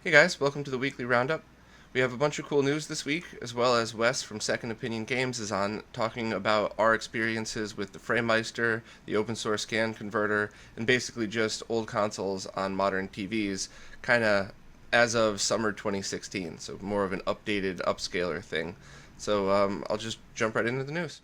Hey guys, welcome to the weekly roundup. We have a bunch of cool news this week, as well as Wes from Second Opinion Games is on talking about our experiences with the FrameMeister, the open source scan converter, and basically just old consoles on modern TVs, kind of as of summer 2016, so more of an updated upscaler thing. So I'll just jump right into the news.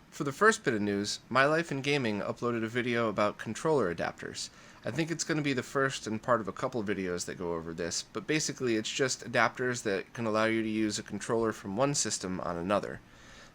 For the first bit of news, My Life in Gaming uploaded a video about controller adapters. I think it's going to be the first and part of a couple videos that go over this, but basically it's just adapters that can allow you to use a controller from one system on another.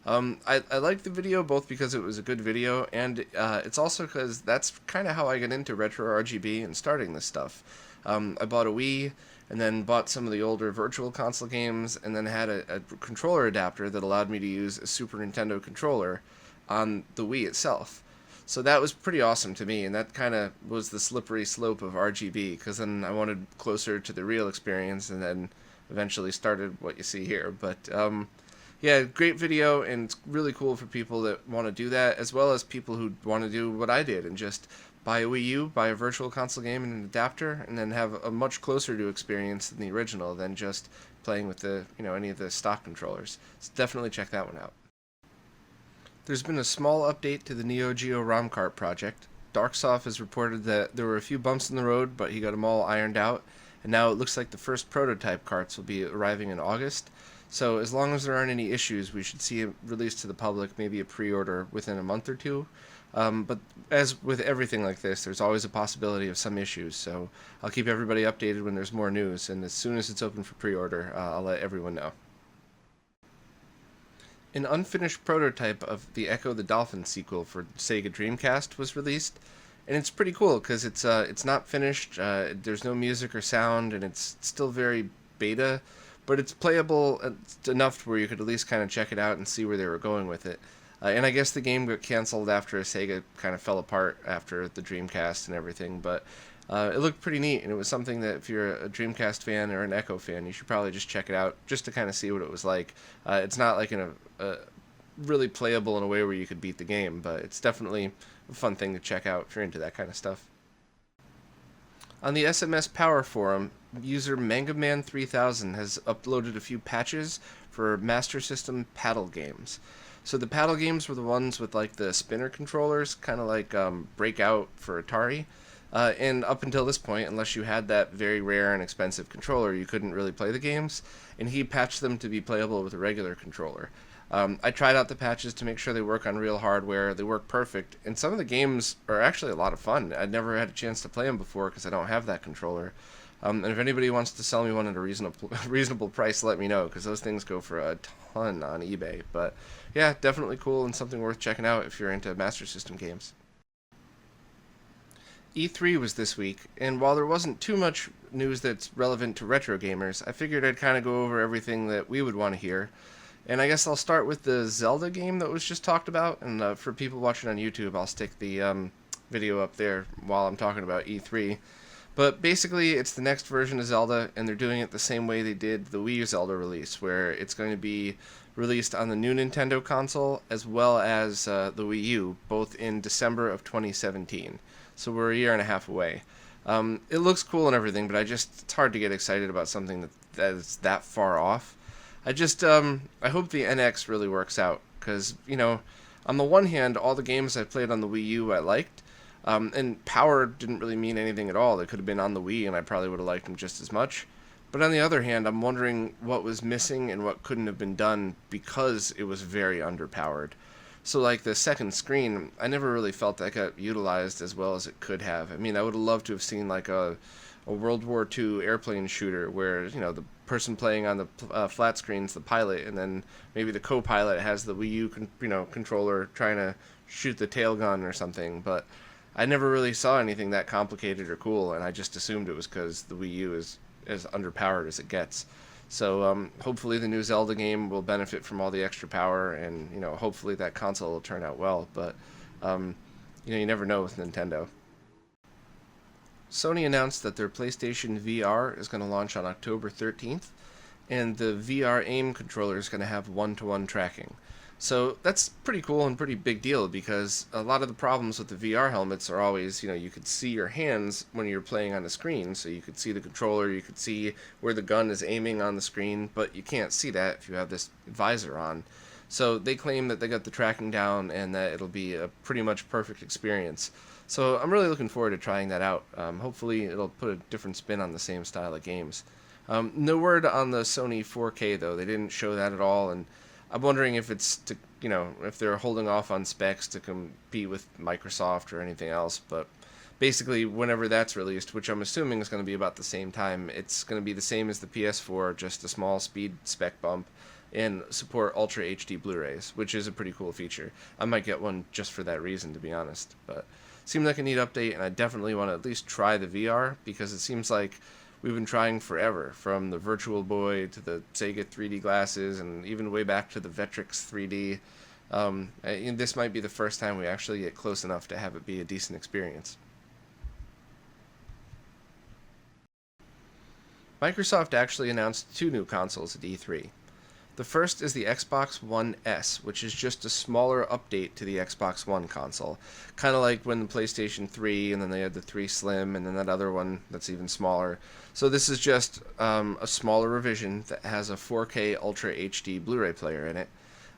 I liked the video both because it was a good video, and it's also because that's kind of how I got into RetroRGB and starting this stuff. I bought a Wii, and then bought some of the older Virtual Console games, and then had a controller adapter that allowed me to use a Super Nintendo controller on the Wii itself. So that was pretty awesome to me, and that kind of was the slippery slope of RGB, because then I wanted closer to the real experience, and then eventually started what you see here. But yeah, great video, and it's really cool for people that want to do that, as well as people who want to do what I did and just buy a Wii U, buy a Virtual Console game and an adapter, and then have a much closer to experience than the original than just playing with the any of the stock controllers. So definitely check that one out. There's been a small update to the Neo Geo ROM cart project. Darksoft has reported that there were a few bumps in the road, but he got them all ironed out, and now it looks like the first prototype carts will be arriving in August. So as long as there aren't any issues, we should see it released to the public, maybe a pre-order within a month or two. But as with everything like this, there's always a possibility of some issues, so I'll keep everybody updated when there's more news, and as soon as it's open for pre-order, I'll let everyone know. An unfinished prototype of the Echo the Dolphin sequel for Sega Dreamcast was released, and it's pretty cool because it's not finished. There's no music or sound, and it's still very beta, but it's playable enough where you could at least kind of check it out and see where they were going with it. And I guess the game got canceled after Sega kind of fell apart after the Dreamcast and everything, but it looked pretty neat, and it was something that if you're a Dreamcast fan or an Echo fan, you should probably just check it out just to kind of see what it was like. It's not like really playable in a way where you could beat the game, but it's definitely a fun thing to check out if you're into that kind of stuff. On the SMS Power Forum, user MangaMan3000 has uploaded a few patches for Master System paddle games. So the paddle games were the ones with like the spinner controllers, kind of like Breakout for Atari. And up until this point, unless you had that very rare and expensive controller, you couldn't really play the games. And he patched them to be playable with a regular controller. I tried out the patches to make sure they work on real hardware. They work perfect, and some of the games are actually a lot of fun. I'd never had a chance to play them before because I don't have that controller. And if anybody wants to sell me one at a reasonable price, let me know, because those things go for a ton on eBay. But yeah, definitely cool and something worth checking out if you're into Master System games. E3 was this week, and while there wasn't too much news that's relevant to retro gamers, I figured I'd kind of go over everything that we would want to hear. And I guess I'll start with the Zelda game that was just talked about, and for people watching on YouTube, I'll stick the video up there while I'm talking about E3. But basically, it's the next version of Zelda, and they're doing it the same way they did the Wii U Zelda release, where it's going to be released on the new Nintendo console as well as the Wii U, both in December of 2017. So we're a year and a half away. It looks cool and everything, but it's hard to get excited about something that is that far off. I hope the NX really works out, because, on the one hand, all the games I played on the Wii U I liked, and power didn't really mean anything at all. They could have been on the Wii, and I probably would have liked them just as much. But on the other hand, I'm wondering what was missing and what couldn't have been done because it was very underpowered. So, like, the second screen, I never really felt that got utilized as well as it could have. I mean, I would have loved to have seen, like, a World War II airplane shooter where, the person playing on the flat screen's the pilot, and then maybe the co-pilot has the Wii U, controller trying to shoot the tail gun or something. But I never really saw anything that complicated or cool, and I just assumed it was because the Wii U is as underpowered as it gets. So hopefully the new Zelda game will benefit from all the extra power, and hopefully that console will turn out well. But you never know with Nintendo. Sony announced that their PlayStation VR is going to launch on October 13th, and the VR aim controller is going to have one-to-one tracking. So that's pretty cool and pretty big deal because a lot of the problems with the VR helmets are always, you could see your hands when you're playing on the screen. So you could see the controller, you could see where the gun is aiming on the screen, but you can't see that if you have this visor on. So they claim that they got the tracking down and that it'll be a pretty much perfect experience. So I'm really looking forward to trying that out. Hopefully it'll put a different spin on the same style of games. No word on the Sony 4K though. They didn't show that at all, and I'm wondering if it's to, if they're holding off on specs to compete with Microsoft or anything else. But basically, whenever that's released, which I'm assuming is going to be about the same time, it's going to be the same as the PS4, just a small speed spec bump, and support Ultra HD Blu-rays, which is a pretty cool feature. I might get one just for that reason, to be honest. But seemed like a neat update, and I definitely want to at least try the VR because it seems like we've been trying forever, from the Virtual Boy to the Sega 3D glasses, and even way back to the Vectrex 3D. And this might be the first time we actually get close enough to have it be a decent experience. Microsoft actually announced two new consoles at E3. The first is the Xbox One S, which is just a smaller update to the Xbox One console. Kind of like when the PlayStation 3, and then they had the 3 Slim, and then that other one that's even smaller. So this is just a smaller revision that has a 4K Ultra HD Blu-ray player in it.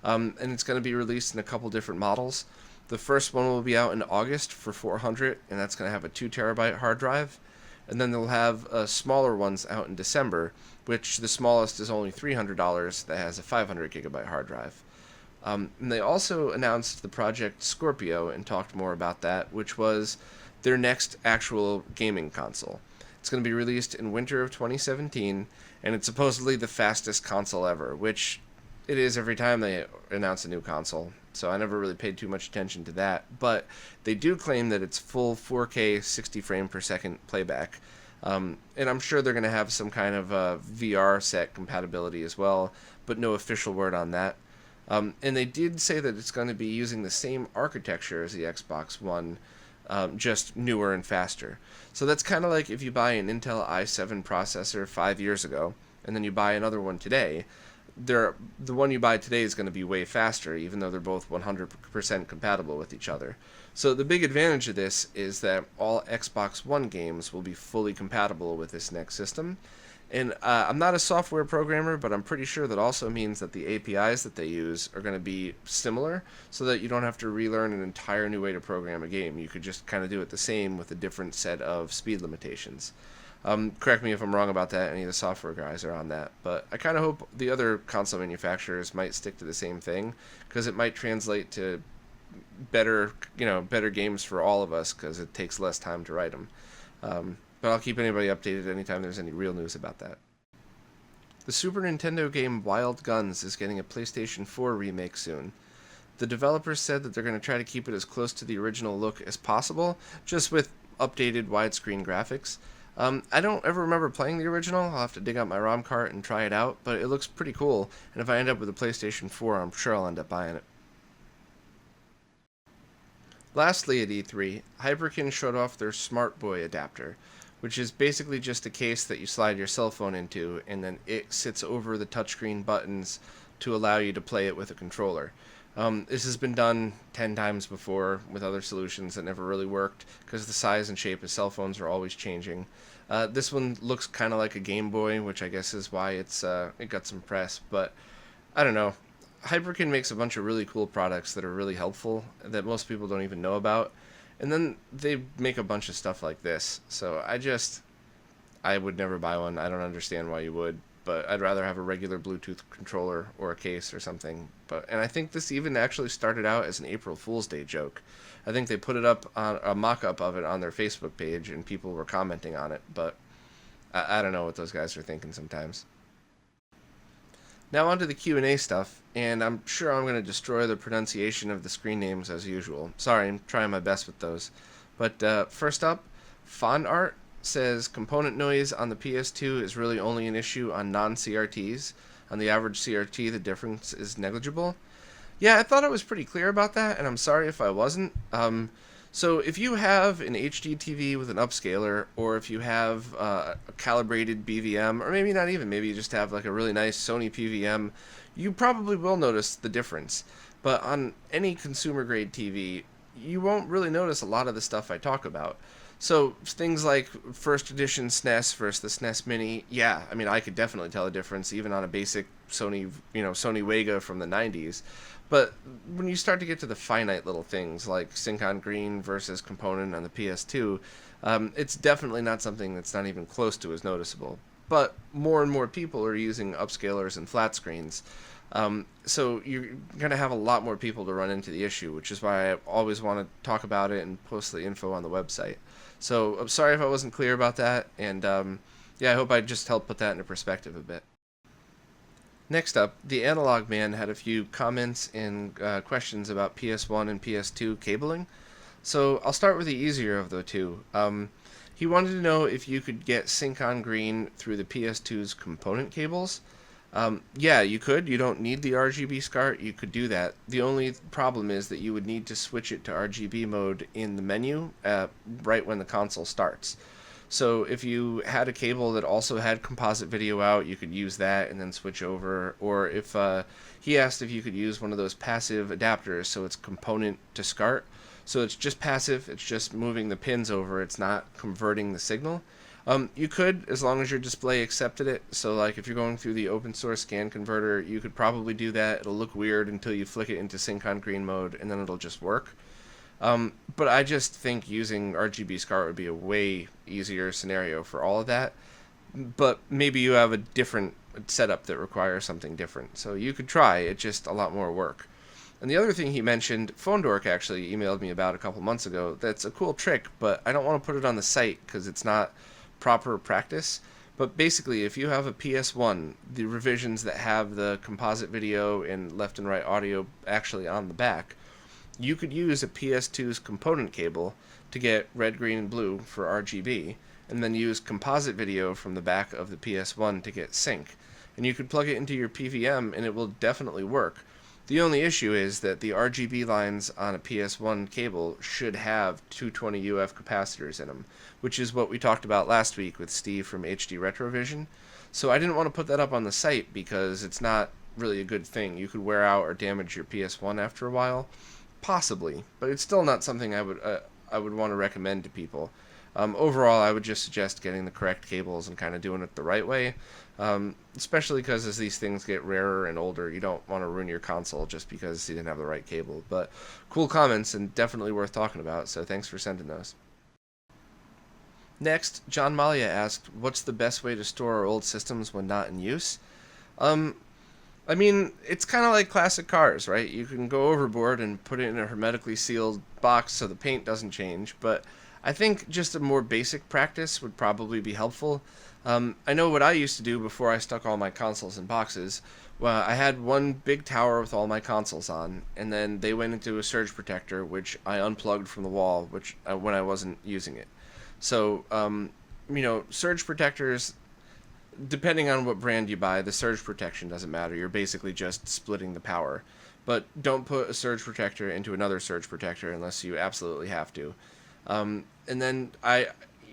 And it's going to be released in a couple different models. The first one will be out in August for $400, and that's going to have a 2 terabyte hard drive. And then they'll have smaller ones out in December, which the smallest is only $300, that has a 500 gigabyte hard drive. And they also announced the Project Scorpio and talked more about that, which was their next actual gaming console. It's going to be released in winter of 2017, and it's supposedly the fastest console ever, which it is every time they announce a new console. So I never really paid too much attention to that. But they do claim that it's full 4K 60 frame per second playback. And I'm sure they're going to have some kind of VR set compatibility as well, but no official word on that. And they did say that it's going to be using the same architecture as the Xbox One, just newer and faster. So that's kind of like if you buy an Intel i7 processor 5 years ago, and then you buy another one today. The one you buy today is going to be way faster, even though they're both 100% compatible with each other. So the big advantage of this is that all Xbox One games will be fully compatible with this next system. And I'm not a software programmer, but I'm pretty sure that also means that the APIs that they use are going to be similar, so that you don't have to relearn an entire new way to program a game. You could just kind of do it the same with a different set of speed limitations. Correct me if I'm wrong about that. Any of the software guys are on that, but I kind of hope the other console manufacturers might stick to the same thing, because it might translate to better games for all of us, because it takes less time to write them. But I'll keep anybody updated anytime there's any real news about that. The Super Nintendo game Wild Guns is getting a PlayStation 4 remake soon. The developers said that they're going to try to keep it as close to the original look as possible, just with updated widescreen graphics. I don't ever remember playing the original. I'll have to dig out my ROM cart and try it out, but it looks pretty cool, and if I end up with a PlayStation 4, I'm sure I'll end up buying it. Lastly at E3, Hyperkin showed off their Smart Boy adapter, which is basically just a case that you slide your cell phone into, and then it sits over the touchscreen buttons to allow you to play it with a controller. This has been done 10 times before with other solutions that never really worked, because the size and shape of cell phones are always changing. This one looks kind of like a Game Boy, which I guess is why it got some press, but I don't know. Hyperkin makes a bunch of really cool products that are really helpful, that most people don't even know about, and then they make a bunch of stuff like this. So I would never buy one. I don't understand why you would, but I'd rather have a regular Bluetooth controller or a case or something. And I think this even actually started out as an April Fool's Day joke. I think they put it up on a mock-up of it on their Facebook page, and people were commenting on it, but I don't know what those guys are thinking sometimes. Now on to the Q&A stuff, and I'm sure I'm going to destroy the pronunciation of the screen names as usual. Sorry, I'm trying my best with those. But first up, Fond Art says component noise on the PS2 is really only an issue on non-CRTs. On the average CRT, the difference is negligible. Yeah, I thought I was pretty clear about that, and I'm sorry if I wasn't. So if you have an HD TV with an upscaler, or if you have a calibrated BVM, or maybe not even, maybe you just have like a really nice Sony PVM, you probably will notice the difference. But on any consumer grade TV, you won't really notice a lot of the stuff I talk about. So things like first edition SNES versus the SNES Mini, yeah, I mean I could definitely tell a difference even on a basic Sony Wega from the 90s. But when you start to get to the finite little things like Sync on Green versus Component on the PS2, it's definitely not something that's not even close to as noticeable. But more and more people are using upscalers and flat screens. So you're going to have a lot more people to run into the issue, which is why I always want to talk about it and post the info on the website. So I'm sorry if I wasn't clear about that, and yeah, I hope I just helped put that into perspective a bit. Next up, the Analog Man had a few comments and questions about PS1 and PS2 cabling. So I'll start with the easier of the two. He wanted to know if you could get Sync on Green through the PS2's component cables. Yeah, you could. You don't need the RGB SCART. You could do that. The only problem is that you would need to switch it to RGB mode in the menu right when the console starts. So if you had a cable that also had composite video out, you could use that and then switch over. Or if he asked if you could use one of those passive adapters, so it's component to SCART. So it's just passive. It's just moving the pins over. It's not converting the signal. You could, as long as your display accepted it. So like if you're going through the open source scan converter, you could probably do that. It'll look weird until you flick it into Sync on Green mode, and then it'll just work. But I just think using RGB SCART would be a way easier scenario for all of that. But maybe you have a different setup that requires something different. So you could try. It's just a lot more work. And the other thing he mentioned, PhoneDork actually emailed me about a couple months ago. That's a cool trick, but I don't want to put it on the site because it's not proper practice. But basically, if you have a PS1, the revisions that have the composite video and left and right audio actually on the back, you could use a PS2's component cable to get red, green, and blue for RGB, and then use composite video from the back of the PS1 to get sync. And you could plug it into your PVM and it will definitely work. The only issue is that the RGB lines on a PS1 cable should have 220 UF capacitors in them, which is what we talked about last week with Steve from HD RetroVision. So I didn't want to put that up on the site because it's not really a good thing. You could wear out or damage your PS1 after a while, possibly, but it's still not something I would want to recommend to people. Overall, I would just suggest getting the correct cables and kind of doing it the right way, especially because as these things get rarer and older, you don't want to ruin your console just because you didn't have the right cable. But cool comments and definitely worth talking about, so thanks for sending those. Next, John Malia asked, what's the best way to store our old systems when not in use? I mean, it's kind of like classic cars, right? You can go overboard and put it in a hermetically sealed box so the paint doesn't change, but I think just a more basic practice would probably be helpful. I know what I used to do before I stuck all my consoles in boxes. Well, I had one big tower with all my consoles on, and then they went into a surge protector, which I unplugged from the wall, which when I wasn't using it. So, surge protectors, depending on what brand you buy, the surge protection doesn't matter. You're basically just splitting the power. But don't put a surge protector into another surge protector unless you absolutely have to. And then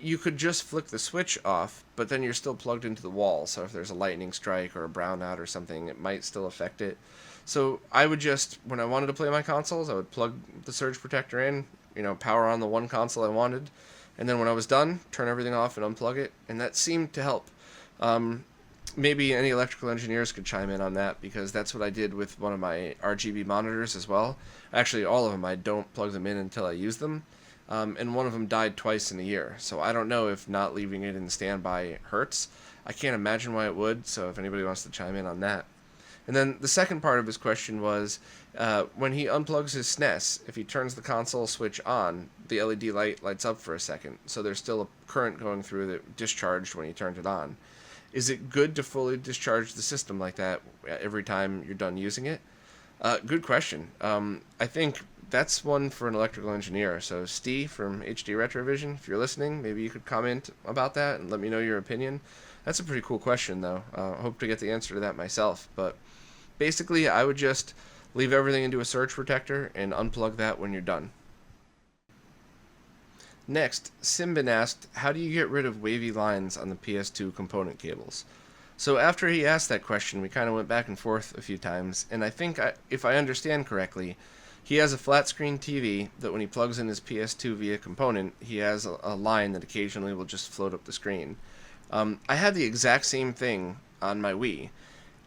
you could just flick the switch off, but then you're still plugged into the wall. So if there's a lightning strike or a brownout or something, it might still affect it. So I would just, when I wanted to play my consoles, I would plug the surge protector in, power on the one console I wanted. And then when I was done, turn everything off and unplug it. And that seemed to help. Maybe any electrical engineers could chime in on that, because that's what I did with one of my RGB monitors as well. Actually, all of them, I don't plug them in until I use them. And one of them died twice in a year. So I don't know if not leaving it in standby hurts. I can't imagine why it would, so if anybody wants to chime in on that. And then the second part of his question was, when he unplugs his SNES, if he turns the console switch on, the LED light lights up for a second. So there's still a current going through that discharged when he turned it on. Is it good to fully discharge the system like that every time you're done using it? Good question. I think that's one for an electrical engineer. So Steve from HD RetroVision, if you're listening, maybe you could comment about that and let me know your opinion. That's a pretty cool question, though. I hope to get the answer to that myself. But basically, I would just leave everything into a surge protector and unplug that when you're done. Next, Simbin asked, how do you get rid of wavy lines on the PS2 component cables? So after he asked that question, we kind of went back and forth a few times, and I think, if I understand correctly, he has a flat screen TV that when he plugs in his PS2 via component, he has a line that occasionally will just float up the screen. I had the exact same thing on my Wii,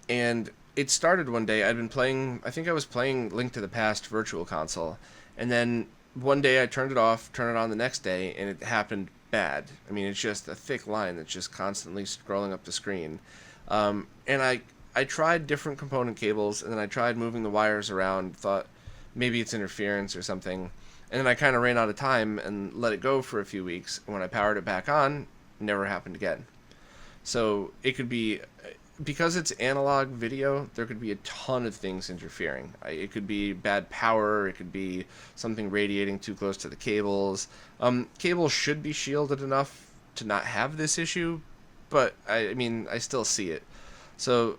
and it started one day. I'd been playing, I think I was playing Link to the Past Virtual Console, and then one day I turned it off, turned it on the next day, and it happened bad. I mean, it's just a thick line that's just constantly scrolling up the screen. And I tried different component cables, and then I tried moving the wires around, thought maybe it's interference or something. And then I kind of ran out of time and let it go for a few weeks. And when I powered it back on, it never happened again. So it could be, because it's analog video, there could be a ton of things interfering. It could be bad power, it could be something radiating too close to the cables. Cables should be shielded enough to not have this issue, but I mean, I still see it. So,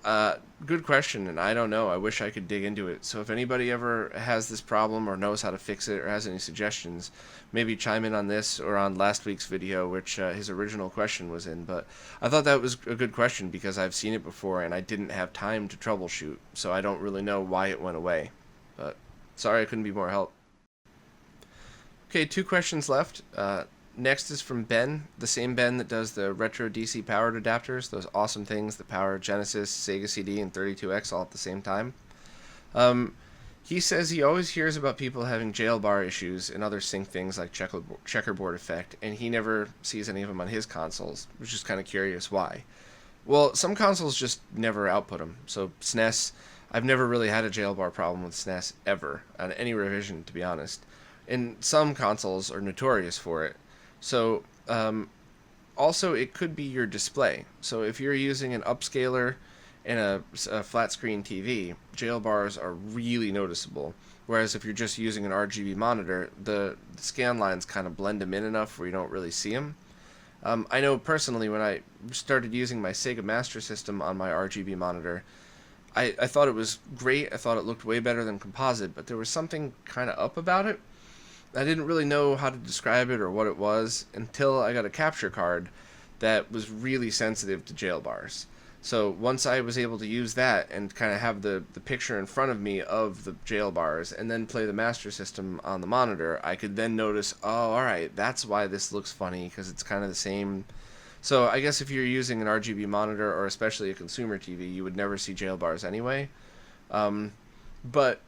good question, and I don't know. I wish I could dig into it. So if anybody ever has this problem or knows how to fix it or has any suggestions, maybe chime in on this or on last week's video, which his original question was in. But I thought that was a good question because I've seen it before and I didn't have time to troubleshoot, so I don't really know why it went away. But sorry I couldn't be more help. Okay, 2 questions left. Next is from Ben, the same Ben that does the retro DC powered adapters, those awesome things that power Genesis, Sega CD, and 32X all at the same time. He says he always hears about people having jailbar issues and other sync things like checkerboard effect, and he never sees any of them on his consoles, which is kind of curious why. Well, some consoles just never output them. So SNES, I've never really had a jailbar problem with SNES ever, on any revision, to be honest. And some consoles are notorious for it. So, also, it could be your display. So if you're using an upscaler and a flat screen TV, jailbars are really noticeable. Whereas if you're just using an RGB monitor, the scan lines kind of blend them in enough where you don't really see them. I know personally when I started using my Sega Master System on my RGB monitor, I thought it was great. I thought it looked way better than composite, but there was something kind of up about it. I didn't really know how to describe it or what it was until I got a capture card that was really sensitive to jailbars. So once I was able to use that and kind of have the picture in front of me of the jailbars and then play the Master System on the monitor, I could then notice, oh, alright, that's why this looks funny, because it's kind of the same. So I guess if you're using an RGB monitor or especially a consumer TV, you would never see jailbars anyway. But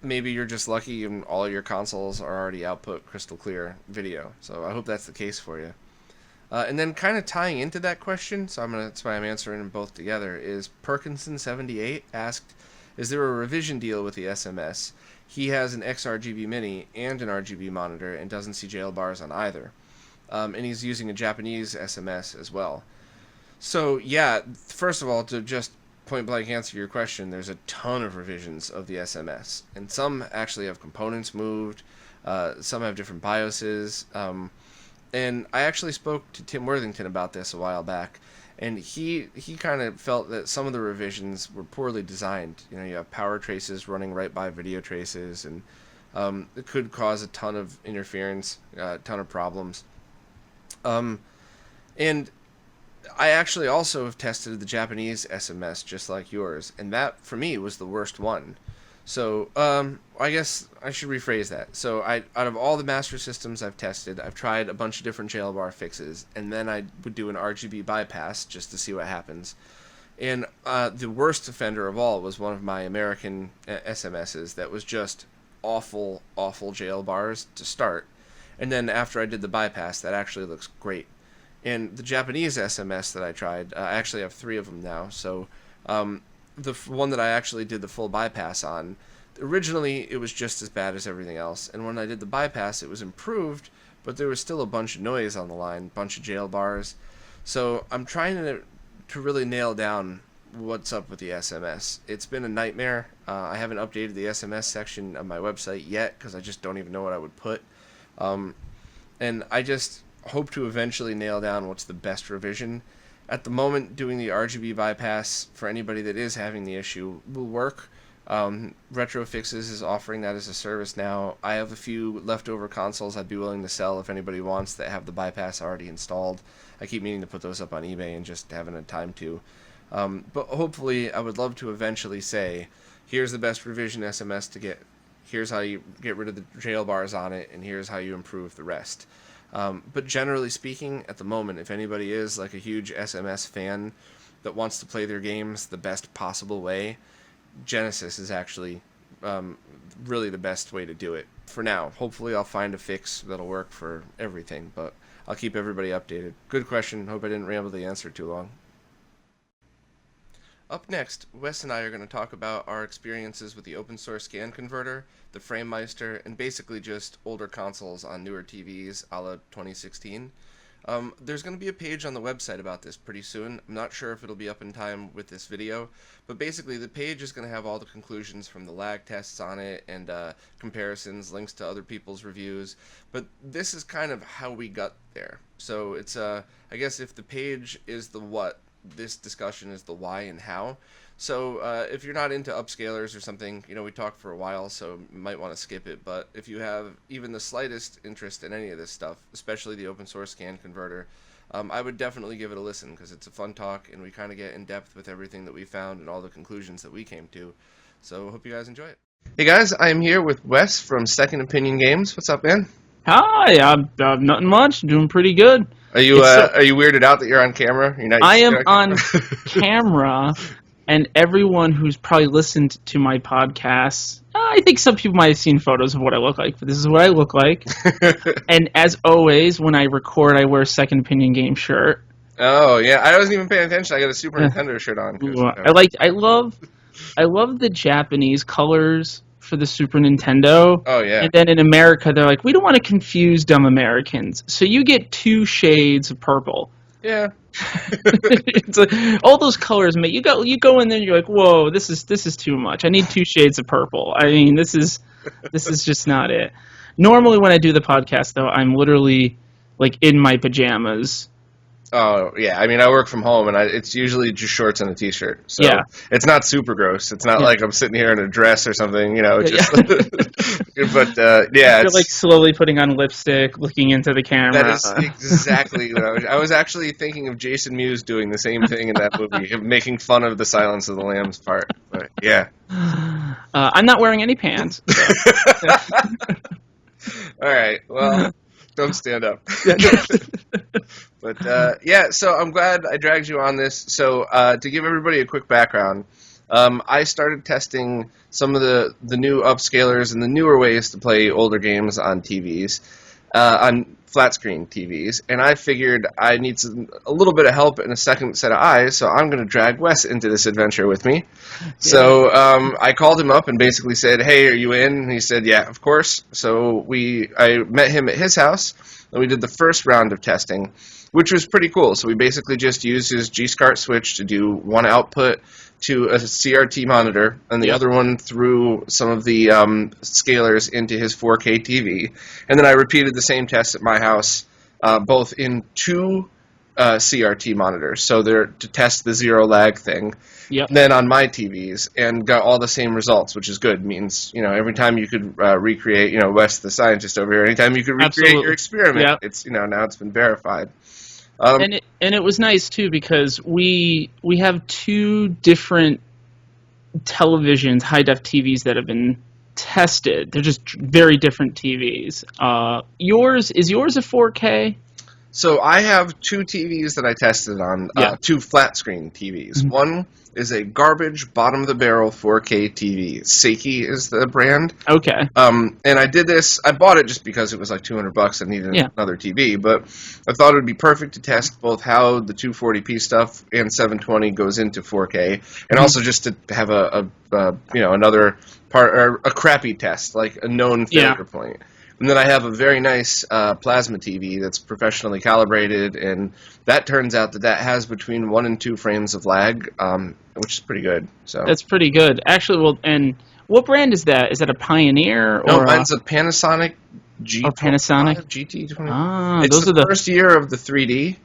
maybe you're just lucky and all your consoles are already output crystal clear video. So I hope that's the case for you. And then kind of tying into that question, so that's why I'm answering them both together, is Perkinson78 asked, is there a revision deal with the SMS? He has an XRGB Mini and an RGB monitor and doesn't see jailbars on either. And he's using a Japanese SMS as well. So yeah, first of all, to just point blank answer your question, there's a ton of revisions of the SMS, and some actually have components moved, some have different BIOSes, and I actually spoke to Tim Worthington about this a while back, and he kind of felt that some of the revisions were poorly designed. You know, you have power traces running right by video traces, and it could cause a ton of interference, a ton of problems. And I actually also have tested the Japanese SMS just like yours, and that, for me, was the worst one. So, I guess I should rephrase that. So, out of all the Master Systems I've tested, I've tried a bunch of different jailbar fixes, and then I would do an RGB bypass just to see what happens. And the worst offender of all was one of my American SMSs that was just awful, awful jailbars to start. And then after I did the bypass, that actually looks great. And the Japanese SMS that I tried, I actually have 3 of them now. So the one that I actually did the full bypass on, originally it was just as bad as everything else. And when I did the bypass, it was improved, but there was still a bunch of noise on the line, bunch of jail bars. So I'm trying to really nail down what's up with the SMS. It's been a nightmare. I haven't updated the SMS section of my website yet because I just don't even know what I would put. And I just hope to eventually nail down what's the best revision. At the moment, doing the RGB bypass for anybody that is having the issue will work. RetroFixes is offering that as a service now. I have a few leftover consoles I'd be willing to sell if anybody wants that have the bypass already installed. I keep meaning to put those up on eBay and just haven't had time to. But hopefully, I would love to eventually say, here's the best revision SMS to get. Here's how you get rid of the jail bars on it, and here's how you improve the rest. But generally speaking, at the moment, if anybody is like a huge SMS fan that wants to play their games the best possible way, Genesis is actually really the best way to do it for now. Hopefully I'll find a fix that'll work for everything, but I'll keep everybody updated. Good question. Hope I didn't ramble the answer too long. Up next, Wes and I are going to talk about our experiences with the open source scan converter, the FrameMeister, and basically just older consoles on newer TVs a la 2016. There's going to be a page on the website about this pretty soon. I'm not sure if it'll be up in time with this video, but basically the page is going to have all the conclusions from the lag tests on it and comparisons, links to other people's reviews. But this is kind of how we got there. So it's, I guess if the page is the what, this discussion is the why and how. So if you're not into upscalers or something, we talked for a while, so you might want to skip it. But if you have even the slightest interest in any of this stuff, especially the open source scan converter, I would definitely give it a listen because it's a fun talk and we kind of get in depth with everything that we found and all the conclusions that we came to. So hope you guys enjoy it. Hey guys, I am here with Wes from Second Opinion Games. What's up, man? Hi, I'm nothing much. Doing pretty good. Are you weirded out that you're on camera? You're not I am on camera, and everyone who's probably listened to my podcast, I think some people might have seen photos of what I look like, but this is what I look like. And as always, when I record, I wear a Second Opinion Game shirt. Oh yeah, I wasn't even paying attention. I got a Super Nintendo shirt on. I love the Japanese colors for the Super Nintendo. Oh, yeah. And then in America, they're like, we don't want to confuse dumb Americans. So you get 2 shades of purple. Yeah. It's like, all those colors, mate. You go in there and you're like, whoa, this is too much. I need 2 shades of purple. I mean, this is just not it. Normally when I do the podcast, though, I'm literally like in my pajamas. Oh, yeah. I mean, I work from home, and it's usually just shorts and a T-shirt. So yeah. It's not super gross. It's not like I'm sitting here in a dress or something, just... But, yeah. You're, like, slowly putting on lipstick, looking into the camera. That is exactly what I was actually thinking of Jason Mewes doing the same thing in that movie, making fun of the Silence of the Lambs part. But, yeah. I'm not wearing any pants. So. All right, well... Don't stand up. But, yeah, so I'm glad I dragged you on this. So to give everybody a quick background, I started testing some of the new upscalers and the newer ways to play older games on TVs, on flat-screen TVs, and I figured I need a little bit of help and a second set of eyes, so I'm going to drag Wes into this adventure with me. Yeah. So I called him up and basically said, hey, are you in? And he said, yeah, of course. So I met him at his house, and we did the first round of testing, which was pretty cool. So we basically just used his G-SCART switch to do one output to a CRT monitor, and the other one through some of the scalers into his 4K TV. And then I repeated the same test at my house, both in 2 CRT monitors, so they're to test the zero lag thing. Yep. Then on my TVs, and got all the same results, which is good. It means, every time you could recreate, Wes the scientist over here, anytime you could recreate your experiment, it's, now it's been verified. And it was nice too because we have 2 different televisions, high def TVs that have been tested. They're just very different TVs. Yours a 4K? So I have 2 TVs that I tested on, 2 flat screen TVs. Mm-hmm. One is a garbage, bottom-of-the-barrel 4K TV. Seiki is the brand. Okay. And I did this, I bought it just because it was like $200 and needed another TV, but I thought it would be perfect to test both how the 240p stuff and 720 goes into 4K, and also just to have another part, or a crappy test, like a known failure point. And then I have a very nice plasma TV that's professionally calibrated, and that turns out that has between 1 and 2 frames of lag, which is pretty good. So that's pretty good. Actually, well, and what brand is that? Is that a Pioneer? No, mine's a Panasonic GT. Oh, Panasonic? GT20. Ah, it's the first year of the 3D.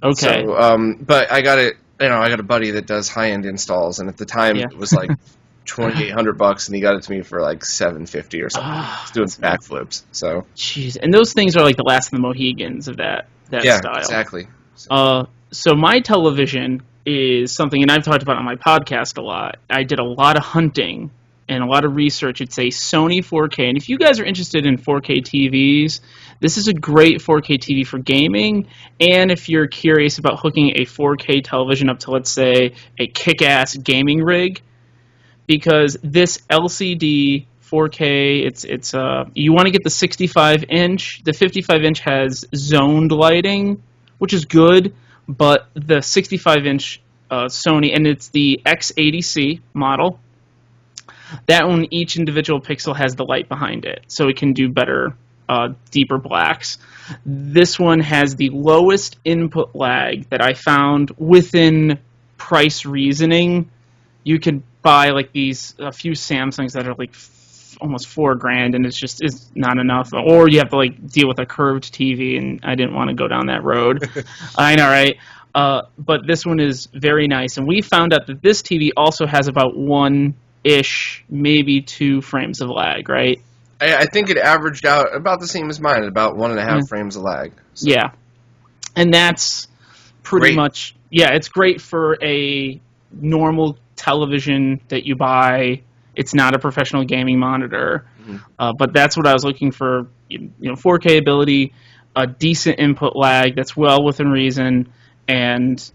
Okay. So, but I got it, I got a buddy that does high-end installs, and at the time it was like $2,800, and he got it to me for like $750 or something. He's doing backflips. So, jeez, and those things are like the last of the Mohegans of that style. Exactly. So my television is something, and I've talked about on my podcast a lot. I did a lot of hunting and a lot of research. It's a Sony 4K, and if you guys are interested in 4K TVs, this is a great 4K TV for gaming, and if you're curious about hooking a 4K television up to, let's say, a kick-ass gaming rig, because this LCD 4K, it's you want to get the 65-inch. The 55-inch has zoned lighting, which is good, but the 65-inch Sony, and it's the X80C model, that one, each individual pixel has the light behind it, so it can do better, deeper blacks. This one has the lowest input lag that I found within price reasoning. You could buy like a few Samsungs that are like almost $4,000, and it's just is not enough. Or you have to like deal with a curved TV, and I didn't want to go down that road. I know, right? But this one is very nice, and we found out that this TV also has about 1-ish, maybe 2 frames of lag, right? I think it averaged out about the same as mine, at about 1.5 frames of lag. So. Yeah, and that's pretty much, yeah, it's great for a normal television that you buy. It's not a professional gaming monitor, but that's what I was looking for. 4K ability, a decent input lag that's well within reason, and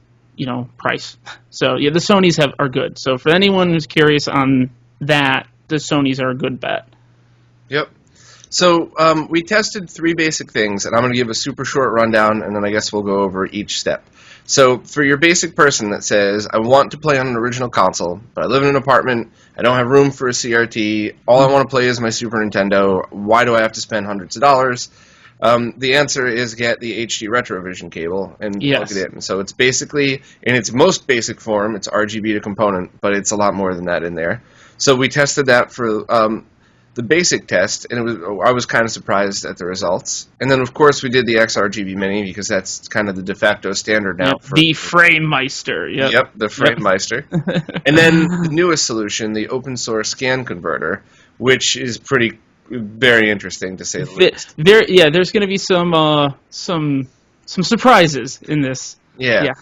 price. So yeah, the Sonys are good. So for anyone who's curious on that, the Sonys are a good bet. Yep. So we tested 3 basic things, and I'm going to give a super short rundown, and then I guess we'll go over each step. So for your basic person that says, I want to play on an original console, but I live in an apartment, I don't have room for a CRT, all I want to play is my Super Nintendo, why do I have to spend hundreds of dollars? The answer is get the HD RetroVision cable and plug it in. So it's basically, in its most basic form, it's RGB to component, but it's a lot more than that in there. So we tested that for the basic test, and I was kind of surprised at the results. And then, of course, we did the XRGB Mini, because that's kind of the de facto standard now. The FrameMeister. Yep, the FrameMeister. And then the newest solution, the open source scan converter, which is very interesting, to say the least. There's going to be some surprises in this. Yeah.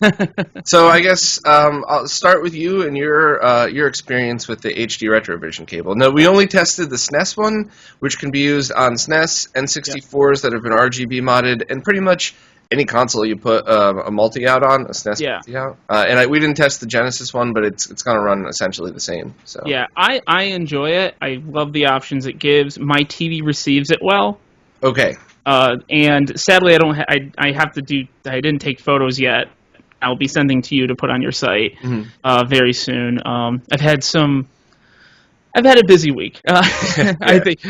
So I guess I'll start with you and your experience with the HD RetroVision cable. Now, we only tested the SNES one, which can be used on SNES, N64s that have been RGB modded, and pretty much any console you put a multi-out on, a SNES multi-out. And we didn't test the Genesis one, but it's going to run essentially the same. So yeah, I enjoy it. I love the options it gives. My TV receives it well. Okay. And sadly, I didn't take photos yet. I'll be sending to you to put on your site very soon. I've had a busy week. I think.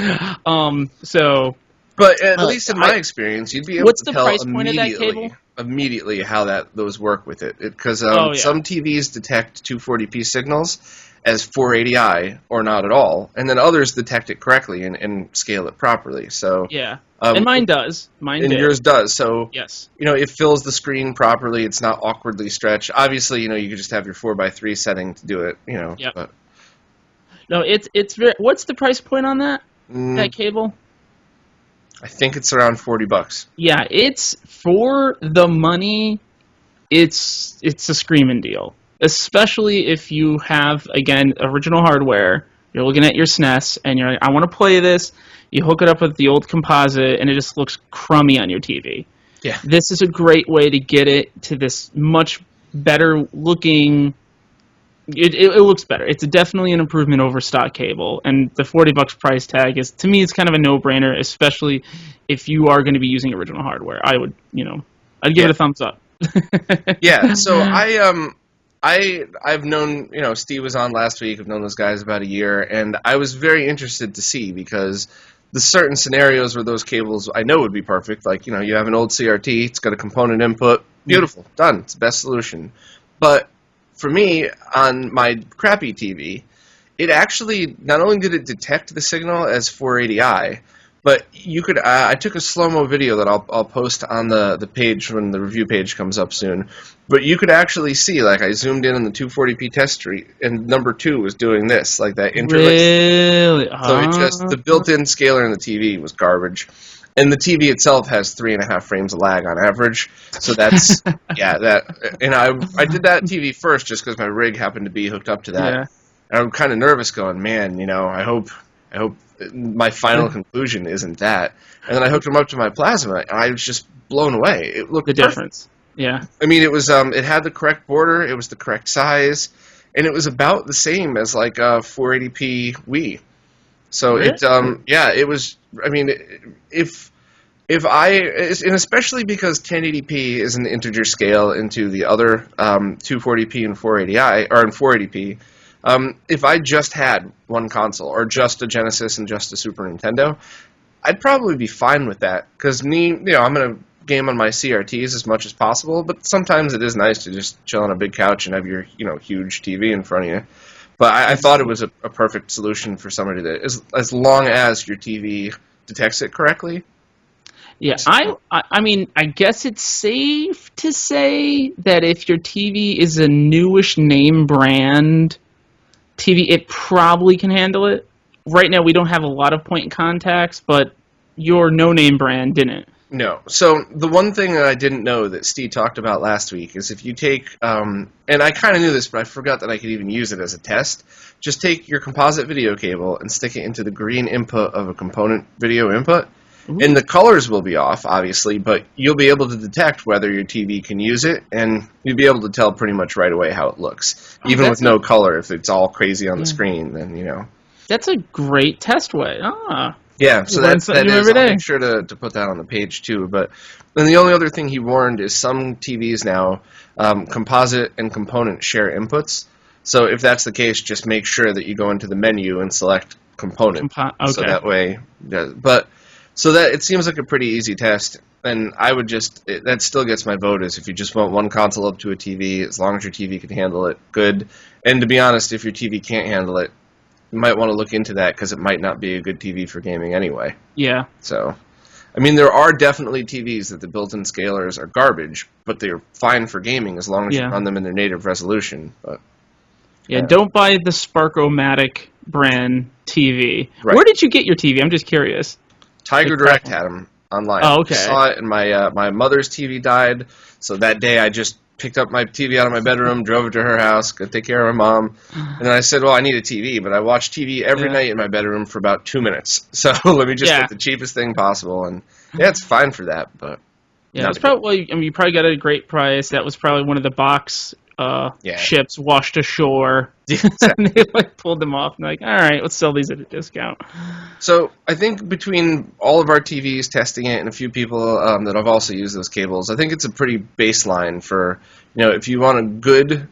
But at least in my experience, you'd be able to tell price point of that cable? Immediately how those work with it. Because some TVs detect 240p signals as 480i or not at all, and then others detect it correctly and scale it properly. So yeah, and mine does. Yours does. So yes, it fills the screen properly. It's not awkwardly stretched. Obviously, you could just have your 4x3 setting to do it. Yep. But no, it's very. What's the price point on that cable? I think it's around $40. Yeah, it's for the money. It's a screaming deal. Especially if you have, again, original hardware, you're looking at your SNES, and you're like, I want to play this, you hook it up with the old composite, and it just looks crummy on your TV. Yeah. This is a great way to get it to this much better looking, it looks better. It's definitely an improvement over stock cable, and the $40 price tag is, to me, it's kind of a no-brainer, especially if you are going to be using original hardware. I would, I'd give it a thumbs up. Yeah, so I've known, Steve was on last week. I've known those guys about a year, and I was very interested to see, because the certain scenarios where those cables I know would be perfect. Like, you have an old CRT, it's got a component input, beautiful, done, it's the best solution. But for me, on my crappy TV, it actually, not only did it detect the signal as 480i, but you could. I took a slow-mo video that I'll post on the page when the review page comes up soon. But you could actually see, like, I zoomed in on the 240p test tree, and number 2 was doing this, like that interlace. Really? So the built-in scaler in the TV was garbage. And the TV itself has 3.5 frames of lag on average, so that's And I did that TV first just because my rig happened to be hooked up to that. Yeah. And I'm kind of nervous, going, man, I hope my final conclusion isn't that. And then I hooked them up to my plasma, and I was just blown away. It looked The perfect. difference. Yeah. I mean, it was it had the correct border, it was the correct size, and it was about the same as like a 480p Wii. So Really? it was. I mean, if and especially because 1080p is an integer scale into the other 240p and 480i or in 480p. If I just had one console or just a Genesis and just a Super Nintendo, I'd probably be fine with that because I'm gonna game on my CRTs as much as possible. But sometimes it is nice to just chill on a big couch and have your huge TV in front of you. But I thought it was a perfect solution for somebody that as long as your TV detects it correctly. Yeah, I mean, I guess it's safe to say that if your TV is a newish name brand TV, it probably can handle it. Right now, we don't have a lot of point contacts, but your no-name brand didn't. No. So the one thing that I didn't know that Steve talked about last week is if you take, and I kind of knew this, but I forgot that I could even use it as a test. Just take your composite video cable and stick it into the green input of a component video input. Ooh. And the colors will be off, obviously, but you'll be able to detect whether your TV can use it, and you'll be able to tell pretty much right away how it looks. Even with no color, if it's all crazy on the screen, then, That's a great test way. Yeah, so that is, every day. I'll make sure to put that on the page, too. But then the only other thing he warned is some TVs now, composite and component share inputs. So if that's the case, just make sure that you go into the menu and select component. Okay. So that way, so that it seems like a pretty easy test. And I would that still gets my vote is if you just want one console up to a TV, as long as your TV can handle it, good. And to be honest, if your TV can't handle it, you might want to look into that because it might not be a good TV for gaming anyway. Yeah. So, I mean, there are definitely TVs that the built-in scalers are garbage, but they're fine for gaming as long as you run them in their native resolution. But don't buy the Sparkomatic brand TV. Right. Where did you get your TV? I'm just curious. Tiger Direct had them online. Oh, okay. I saw it, and my mother's TV died, so that day I just picked up my TV out of my bedroom, drove it to her house, go take care of my mom, and then I said, well, I need a TV, but I watch TV every night in my bedroom for about 2 minutes, so let me just get the cheapest thing possible, and it's fine for that, but... Yeah, it's probably, you probably got it at a great price. That was probably one of the box ships washed ashore. And they pulled them off and all right, let's sell these at a discount. So I think between all of our TVs testing it and a few people that have also used those cables, I think it's a pretty baseline for, if you want a good,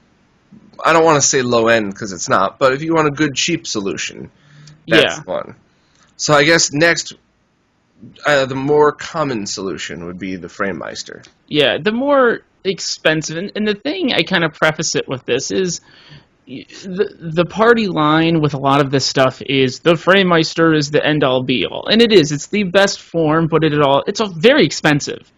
I don't want to say low end because it's not, but if you want a good cheap solution, that's one. So I guess next, the more common solution would be the FrameMeister. Yeah, the more expensive, and the thing I kind of preface it with this is the party line with a lot of this stuff is the FrameMeister is the end-all be-all, and it is. It's the best form, but it's very expensive.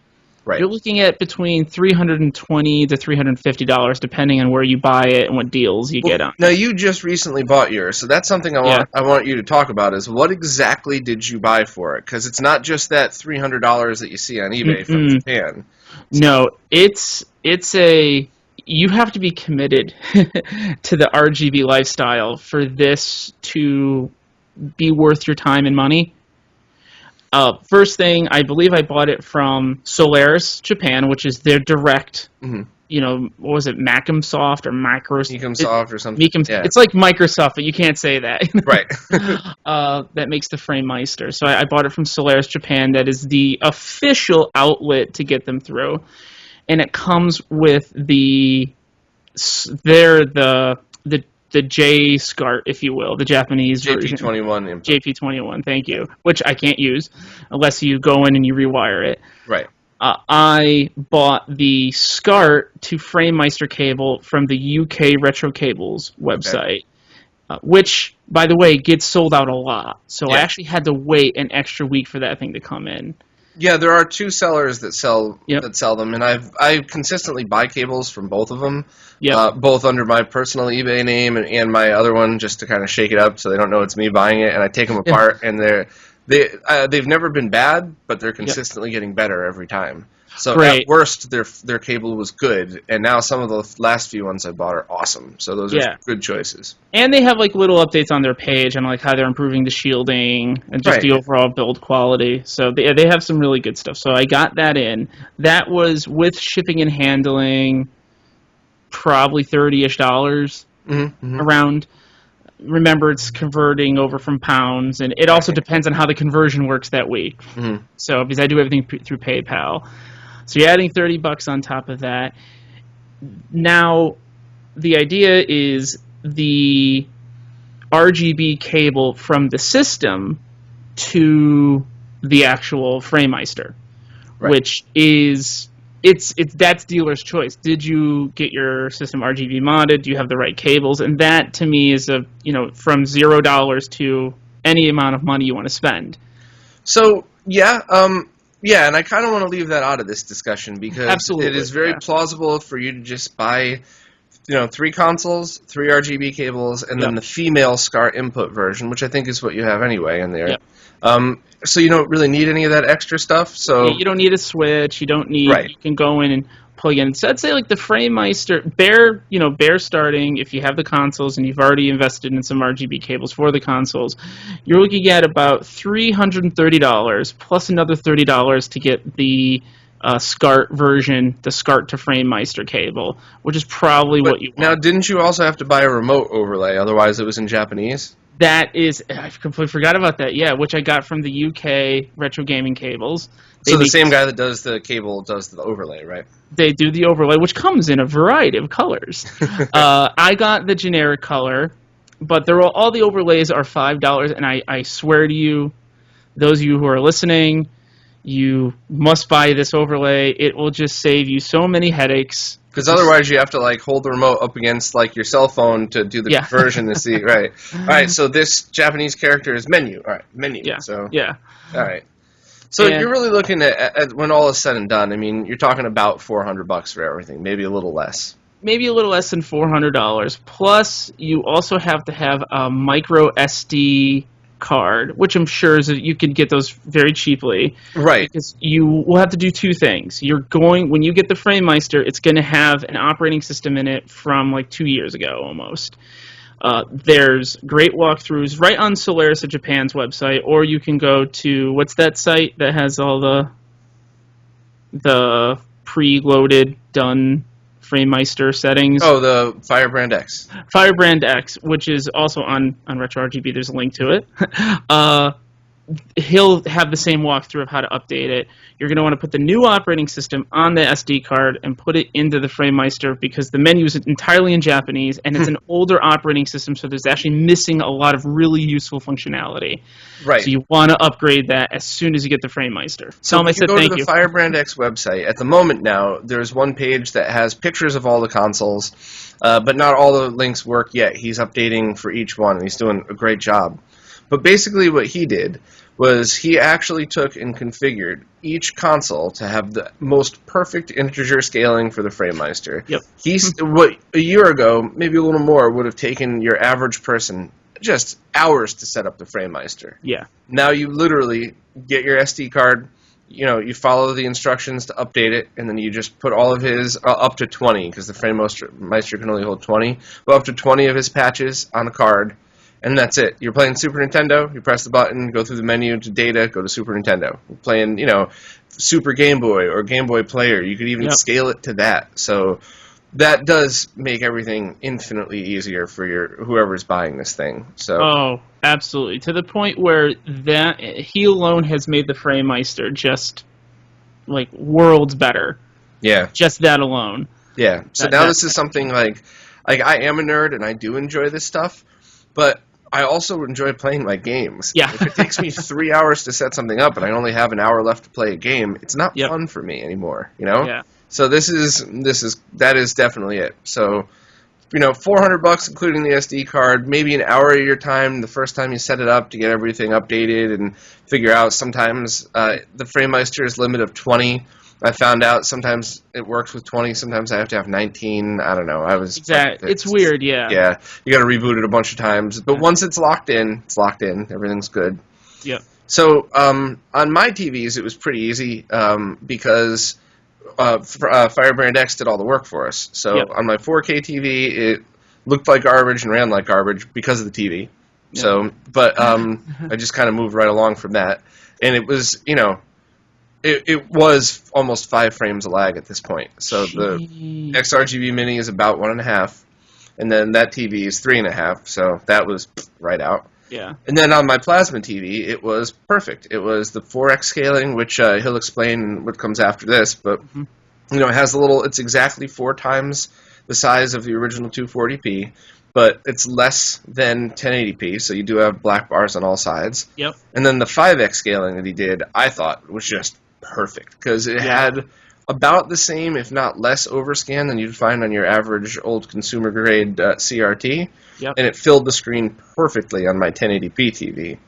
Right. You're looking at between $320 to $350 depending on where you buy it and what deals you get on. Now you just recently bought yours, so that's something I want you to talk about. Is what exactly did you buy for it? Because it's not just that $300 that you see on eBay from Japan. No, it's you have to be committed to the RGB lifestyle for this to be worth your time and money. First thing, I believe I bought it from Solaris Japan, which is their direct, what was it, Macomsoft or Microsoft? Mecomsoft or something. It's like Microsoft, but you can't say that. Right. That makes the FrameMeister. So I bought it from Solaris Japan. That is the official outlet to get them through. And it comes with the J SCART, if you will, the Japanese version. JP21. JP21, thank you. Which I can't use unless you go in and you rewire it. Right. I bought the SCART to FrameMeister cable from the UK Retro Cables website, which, by the way, gets sold out a lot. So I actually had to wait an extra week for that thing to come in. Yeah, there are two sellers that sell them, and I consistently buy cables from both of them, both under my personal eBay name and my other one, just to kind of shake it up so they don't know it's me buying it. And I take them apart, and They've never been bad, but they're consistently getting better every time. So Great. at worst, their cable was good, and now some of the last few ones I bought are awesome. So those are good choices. And they have like little updates on their page on like how they're improving the shielding and just the overall build quality. So they have some really good stuff. So I got that in. That was with shipping and handling, probably $30-ish around. Remember, it's converting over from pounds, and it also depends on how the conversion works that week. Mm-hmm. So because I do everything through PayPal. So you're adding $30 on top of that. Now, the idea is the RGB cable from the system to the actual FrameMeister, which is that's dealer's choice. Did you get your system RGB modded? Do you have the right cables? And that to me is from $0 to any amount of money you want to spend. So and I kind of want to leave that out of this discussion because it is very plausible for you to just buy, 3 consoles, 3 RGB cables, and then the female SCART input version, which I think is what you have anyway in there. Yep. So you don't really need any of that extra stuff. So you don't need a switch. You don't need. You can go in and plug in. So I'd say like the FrameMeister, bare starting. If you have the consoles and you've already invested in some RGB cables for the consoles, you're looking at about $330 plus another $30 to get the SCART version, the SCART to FrameMeister cable, which is probably what you want. Now, didn't you also have to buy a remote overlay? Otherwise, it was in Japanese. That is, I completely forgot about that. Yeah, which I got from the UK Retro Gaming Cables. So the same guy that does the cable does the overlay, right? They do the overlay, which comes in a variety of colors. I got the generic color, but all the overlays are $5, and I swear to you, those of you who are listening, you must buy this overlay. It will just save you so many headaches. Because otherwise you have to hold the remote up against your cell phone to do the conversion to see. Right. All right. So this Japanese character is menu. All right. Menu. Yeah. So All right. So you're really looking at when all is said and done. I mean, you're talking about $400 for everything, maybe a little less. Maybe a little less than $400. Plus, you also have to have a micro SD card, which I'm sure is you can get those very cheaply. Right. Because you will have to do 2 things. When you get the FrameMeister, it's going to have an operating system in it from 2 years ago almost. There's great walkthroughs right on Solaris of Japan's website, or you can go to, what's that site that has all the preloaded, done FrameMeister settings? Oh, the Firebrand X. Firebrand X, which is also on RetroRGB. There's a link to it. He'll have the same walkthrough of how to update it. You're going to want to put the new operating system on the SD card and put it into the FrameMeister because the menu is entirely in Japanese and it's an older operating system, so there's actually missing a lot of really useful functionality. Right. So you want to upgrade that as soon as you get the FrameMeister. So if you go to the Firebrand X website, at the moment now, there's one page that has pictures of all the consoles, but not all the links work yet. He's updating for each one, and he's doing a great job. But basically what he did was he actually took and configured each console to have the most perfect integer scaling for the FrameMeister. Yep. What a year ago, maybe a little more, would have taken your average person just hours to set up the FrameMeister. Yeah. Now you literally get your SD card, you follow the instructions to update it, and then you just put all of his, up to 20, because the FrameMeister can only hold 20, but up to 20 of his patches on a card. And that's it. You're playing Super Nintendo, you press the button, go through the menu to data, go to Super Nintendo. You're playing, Super Game Boy or Game Boy Player. You could even scale it to that. So that does make everything infinitely easier for whoever's buying this thing. So Oh, absolutely. To the point where he alone has made the FrameMeister just worlds better. Yeah. Just that alone. Yeah. So now this is something I am a nerd and I do enjoy this stuff, but I also enjoy playing my games. Yeah. If it takes me 3 hours to set something up and I only have an hour left to play a game, it's not fun for me anymore, Yeah. So that is definitely it. So, $400 including the SD card, maybe an hour of your time the first time you set it up to get everything updated and figure out. Sometimes the FrameMeister's limit of 20. I found out sometimes it works with 20, sometimes I have to have 19. I don't know. It's weird, yeah. Yeah, you got to reboot it a bunch of times. But once it's locked in, everything's good. Yep. So on my TVs, it was pretty easy because Firebrand X did all the work for us. So Yep. on my 4K TV, it looked like garbage and ran like garbage because of the TV. Yep. So, but I just kind of moved right along from that, and it was, it was almost 5 frames of lag at this point. So the Jeez. XRGB Mini is about 1.5, and then that TV is 3.5. So that was right out. Yeah. And then on my plasma TV, it was perfect. It was the 4x scaling, which he'll explain what comes after this, but it has it's exactly 4 times the size of the original 240p, but it's less than 1080p, so you do have black bars on all sides. Yep. And then the 5x scaling that he did, I thought was just perfect, because it had about the same, if not less, overscan than you'd find on your average old consumer-grade CRT. Yep. And it filled the screen perfectly on my 1080p TV.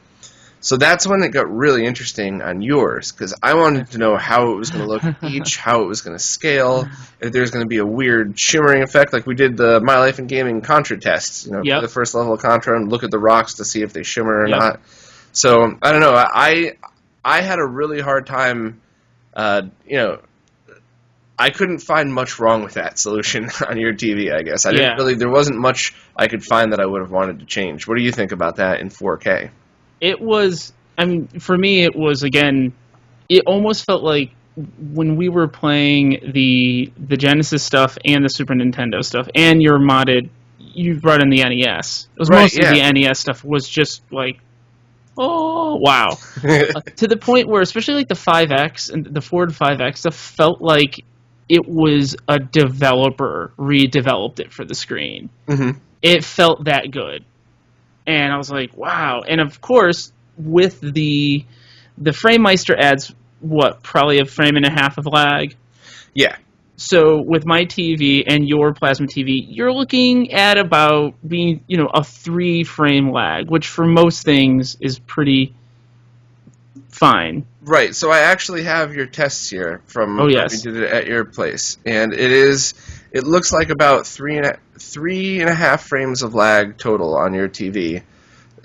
So that's when it got really interesting on yours, because I wanted to know how it was going to look each, how it was going to scale, if there's going to be a weird shimmering effect, like we did the My Life in Gaming Contra tests, Yep. the first level of Contra, and look at the rocks to see if they shimmer or Yep. not. So, I don't know, I had a really hard time, I couldn't find much wrong with that solution on your TV, I guess. There wasn't much I could find that I would have wanted to change. What do you think about that in 4K? It was, for me, it was, again, it almost felt like when we were playing the Genesis stuff and the Super Nintendo stuff, and your modded, you brought in the NES. It was mostly the NES stuff was just like, oh, wow. To the point where, especially like the 5X and the Ford 5X stuff felt like it was a developer redeveloped it for the screen. Mm-hmm. It felt that good. And I was like, wow. And of course, with the FrameMeister adds, probably a frame and a half of lag? Yeah. So with my TV and your plasma TV, you're looking at about being, a 3-frame lag, which for most things is pretty fine. Right, so I actually have your tests here from Oh, when yes. we did it at your place, and it looks like about three and a half frames of lag total on your TV.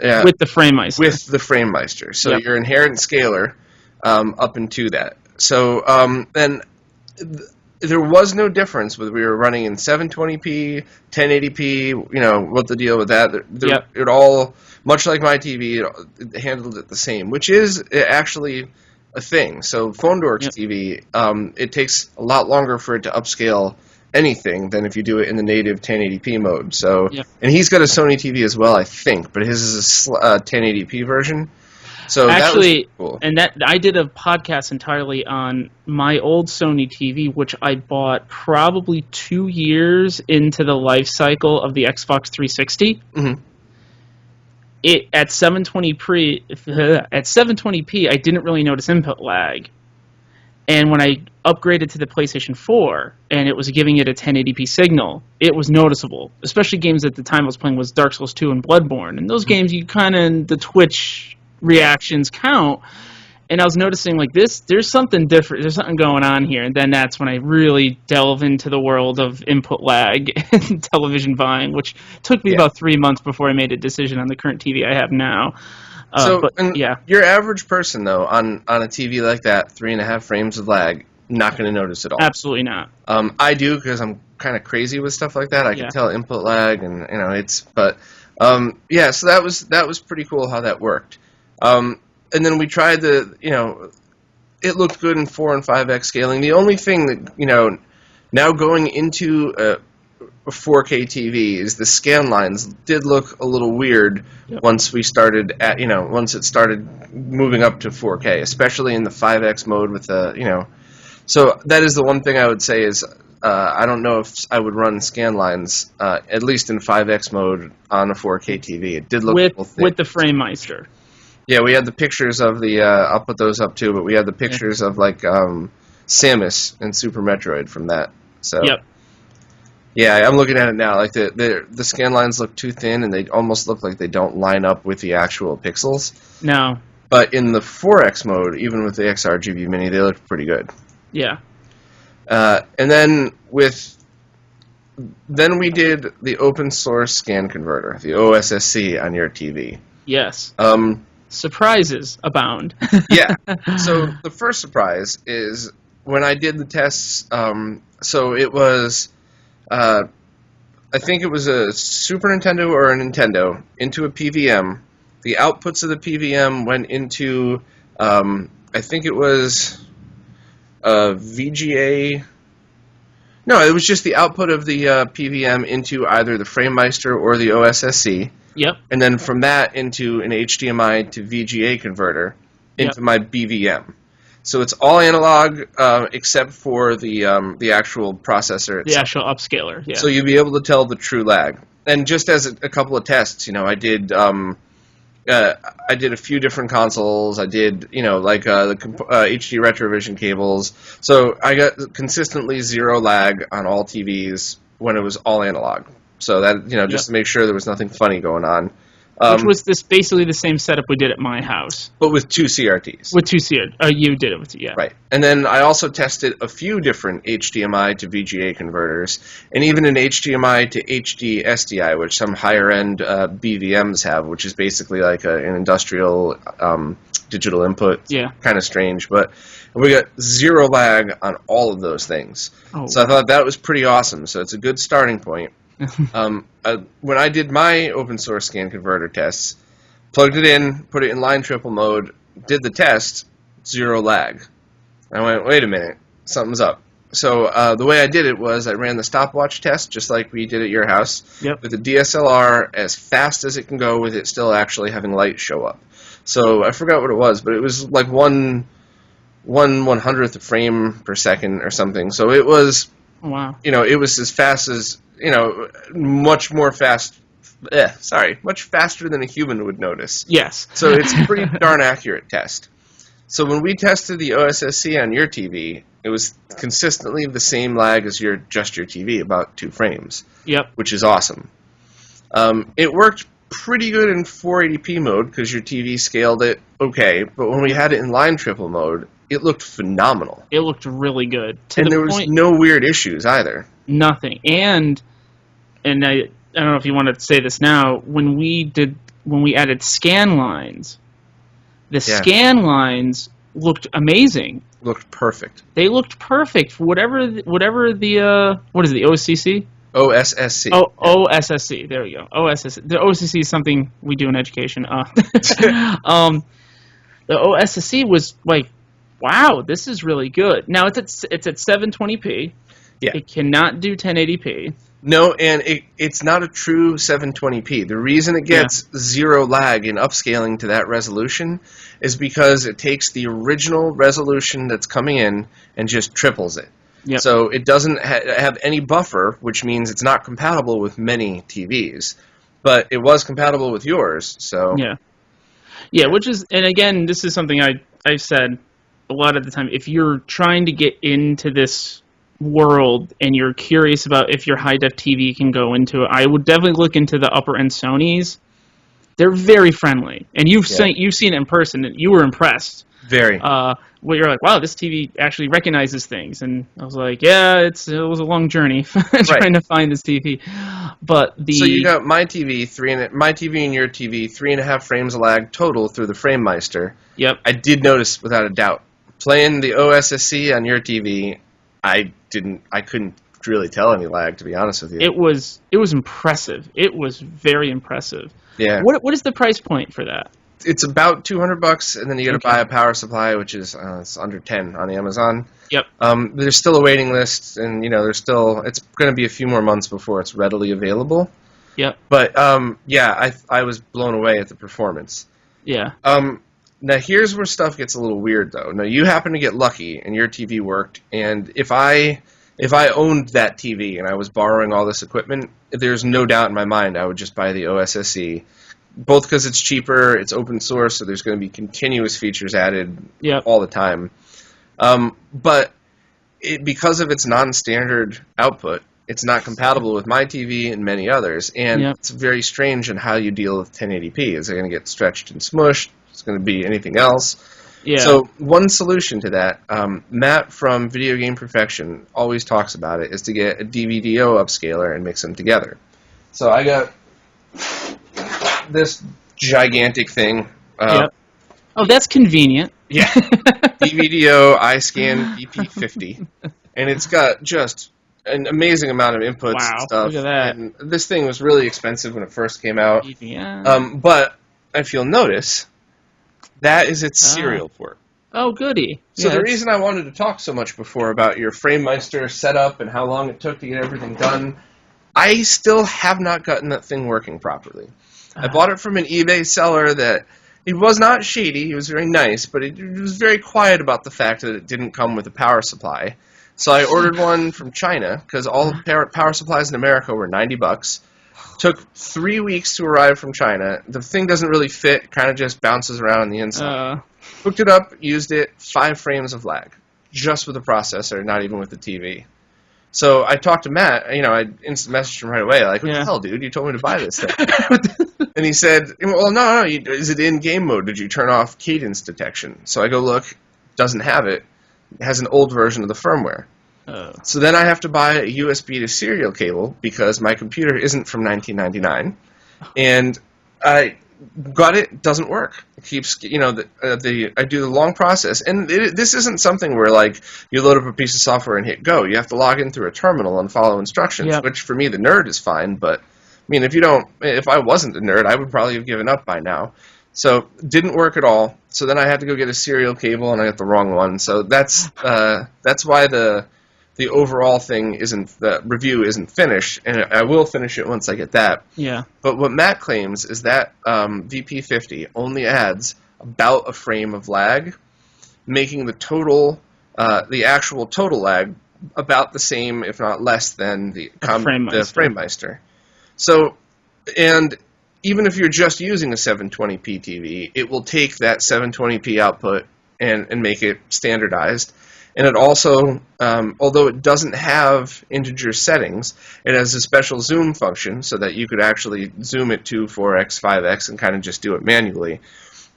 With the FrameMeister. With the FrameMeister. So Yep. your inherent scaler up into that. So then there was no difference whether we were running in 720p, 1080p, what the deal with that. Yep. It all, much like my TV, it handled it the same, which is actually a thing. So PhoneDork's Yep. TV, it takes a lot longer for it to upscale anything than if you do it in the native 1080p mode. So, Yep. and he's got a Sony TV as well, I think, but his is a 1080p version. So actually, that was cool. and that I did a podcast entirely on my old Sony TV, which I bought probably 2 years into the life cycle of the Xbox 360. Mm-hmm. It at 720p, I didn't really notice input lag. And when I upgraded to the PlayStation 4 and it was giving it a 1080p signal, it was noticeable. Especially games at the time I was playing was Dark Souls 2 and Bloodborne. And those games, the Twitch reactions count. And I was noticing, like, there's something different. There's something going on here. And then that's when I really delve into the world of input lag and television buying, which took me about 3 months before I made a decision on the current TV I have now. Your average person, though, on a TV like that, 3.5 frames of lag, not going to notice at all. Absolutely not. I do, because I'm kind of crazy with stuff like that. I can tell input lag, and so that was pretty cool how that worked. And then we tried it looked good in 4 and 5x scaling. The only thing that, now going into a 4K TV is the scan lines did look a little weird once we started once it started moving up to 4K, especially in the 5x mode with the, So that is the one thing I would say is I don't know if I would run scan lines, at least in 5x mode on a 4K TV. It did look a little thick. With the FrameMeister. Yeah, we had the pictures of the. I'll put those up too, but we had the pictures of Samus and Super Metroid from that. So. Yep. Yeah, I'm looking at it now. Like the scan lines look too thin, and they almost look like they don't line up with the actual pixels. No. But in the 4X mode, even with the XRGB Mini, they look pretty good. Yeah. And then we did the open source scan converter, the OSSC on your TV. Yes. Surprises abound. Yeah. So the first surprise is when I did the tests. So it was, I think it was a Super Nintendo or a Nintendo into a PVM. The outputs of the PVM went into, I think it was a VGA. No, it was just the output of the PVM into either the FrameMeister or the OSSC. Yep. And then from that into an HDMI to VGA converter into my BVM. So it's all analog except for the actual processor itself. The actual upscaler, yeah. So you'll be able to tell the true lag. And just as a couple of tests, I did a few different consoles. I did, the HD RetroVision cables. So I got consistently zero lag on all TVs when it was all analog. So that, just to make sure there was nothing funny going on. Which was basically the same setup we did at my house. But with two CRTs. With two CRTs. You did it with two, yeah. Right. And then I also tested a few different HDMI to VGA converters, and even an HDMI to HD SDI, which some higher-end BVMs have, which is basically like an industrial digital input. Yeah. Kind of strange. But we got zero lag on all of those things. Oh. So I thought that was pretty awesome. So it's a good starting point. When I did my open source scan converter tests, plugged it in, put it in line triple mode, did the test, zero lag. I went, wait a minute, something's up. So the way I did it was I ran the stopwatch test, just like we did at your house, with the DSLR as fast as it can go with it still actually having light show up. So I forgot what it was, but it was like 1/100th of frame per second or something. So it was, wow. It was as fast as, much faster than a human would notice. Yes. So it's a pretty darn accurate test. So when we tested the OSSC on your TV, it was consistently the same lag as your TV, about 2 frames. Yep. Which is awesome. It worked pretty good in 480p mode because your TV scaled it okay, but when we had it in line triple mode, it looked phenomenal. It looked really good. And there was no weird issues either. Nothing. And I don't know if you want to say this now, when we added scan lines, scan lines looked amazing. Looked perfect. They looked perfect. Whatever the what is it, the OSCC? OSSC. Oh, OSSC. There we go. OSSC. The OSSC is something we do in education. The OSSC was like, wow, this is really good. Now it's at 720p. Yeah. It cannot do 1080p. No, and it's not a true 720p. The reason it gets zero lag in upscaling to that resolution is because it takes the original resolution that's coming in and just triples it. Yep. So it doesn't have any buffer, which means it's not compatible with many TVs. But it was compatible with yours, so... Yeah, which is... And again, this is something I've said a lot of the time. If you're trying to get into this world and you're curious about if your high-def TV can go into it, I would definitely look into the upper-end Sonys. They're very friendly. And you've seen it in person, and you were impressed. Very. Well, you're like, wow, this TV actually recognizes things. And I was like, yeah, it was a long journey trying to find this TV. But So you got my TV, my TV and your TV, 3.5 frames of lag total through the FrameMeister. Yep. I did notice, without a doubt. Playing the OSSC on your TV, I couldn't really tell any lag, to be honest with you. It was impressive. It was very impressive. Yeah. What is the price point for that? It's about $200, and then you got to buy a power supply, which is it's under 10 on Amazon. Yep. There's still a waiting list, and it's going to be a few more months before it's readily available. Yep. But I was blown away at the performance. Yeah. Now here's where stuff gets a little weird, though. Now you happen to get lucky, and your TV worked. And if I owned that TV and I was borrowing all this equipment, there's no doubt in my mind I would just buy the OSSC. Both because it's cheaper, it's open source, so there's going to be continuous features added all the time. But because of its non-standard output, it's not compatible with my TV and many others, and it's very strange in how you deal with 1080p. Is it going to get stretched and smushed? Is it going to be anything else? Yeah. So one solution to that, Matt from Video Game Perfection always talks about it, is to get a DVDO upscaler and mix them together. So I got this gigantic thing. Oh, that's convenient. Yeah. DVDO iScan BP50. And it's got just an amazing amount of inputs and Wow, stuff. look at that. And this thing was really expensive when it first came out. EVM. But if you'll notice, that is its serial port. Oh, goody. So the reason I wanted to talk so much before about your FrameMeister setup and how long it took to get everything done, I still have not gotten that thing working properly. I bought it from an eBay seller that he was not shady. He was very nice, but he was very quiet about the fact that it didn't come with a power supply. So I ordered one from China because all the power supplies in America were $90. Took 3 weeks to arrive from China. The thing doesn't really fit; kind of just bounces around on the inside. Hooked it up, used it. 5 frames of lag, just with the processor, not even with the TV. So I talked to Matt. I instant messaged him right away, like, "What the hell, dude? You told me to buy this thing." And he said, "Well, no. Is it in game mode? Did you turn off cadence detection?" So I go look. Doesn't have it. It has an old version of the firmware. So then I have to buy a USB to serial cable because my computer isn't from 1999, and I got it. Doesn't work. It keeps, I do the long process, and this isn't something where like you load up a piece of software and hit go. You have to log in through a terminal and follow instructions, which for me the nerd is fine, but I mean if I wasn't a nerd, I would probably have given up by now. So didn't work at all. So then I had to go get a serial cable, and I got the wrong one. So that's why the overall thing the review isn't finished, and I will finish it once I get that. Yeah. But what Matt claims is that VP50 only adds about a frame of lag, making the actual total lag about the same, if not less than the FrameMeister. So, and even if you're just using a 720p TV, it will take that 720p output and make it standardized. And it also, although it doesn't have integer settings, it has a special zoom function so that you could actually zoom it to 4x, 5x, and kind of just do it manually.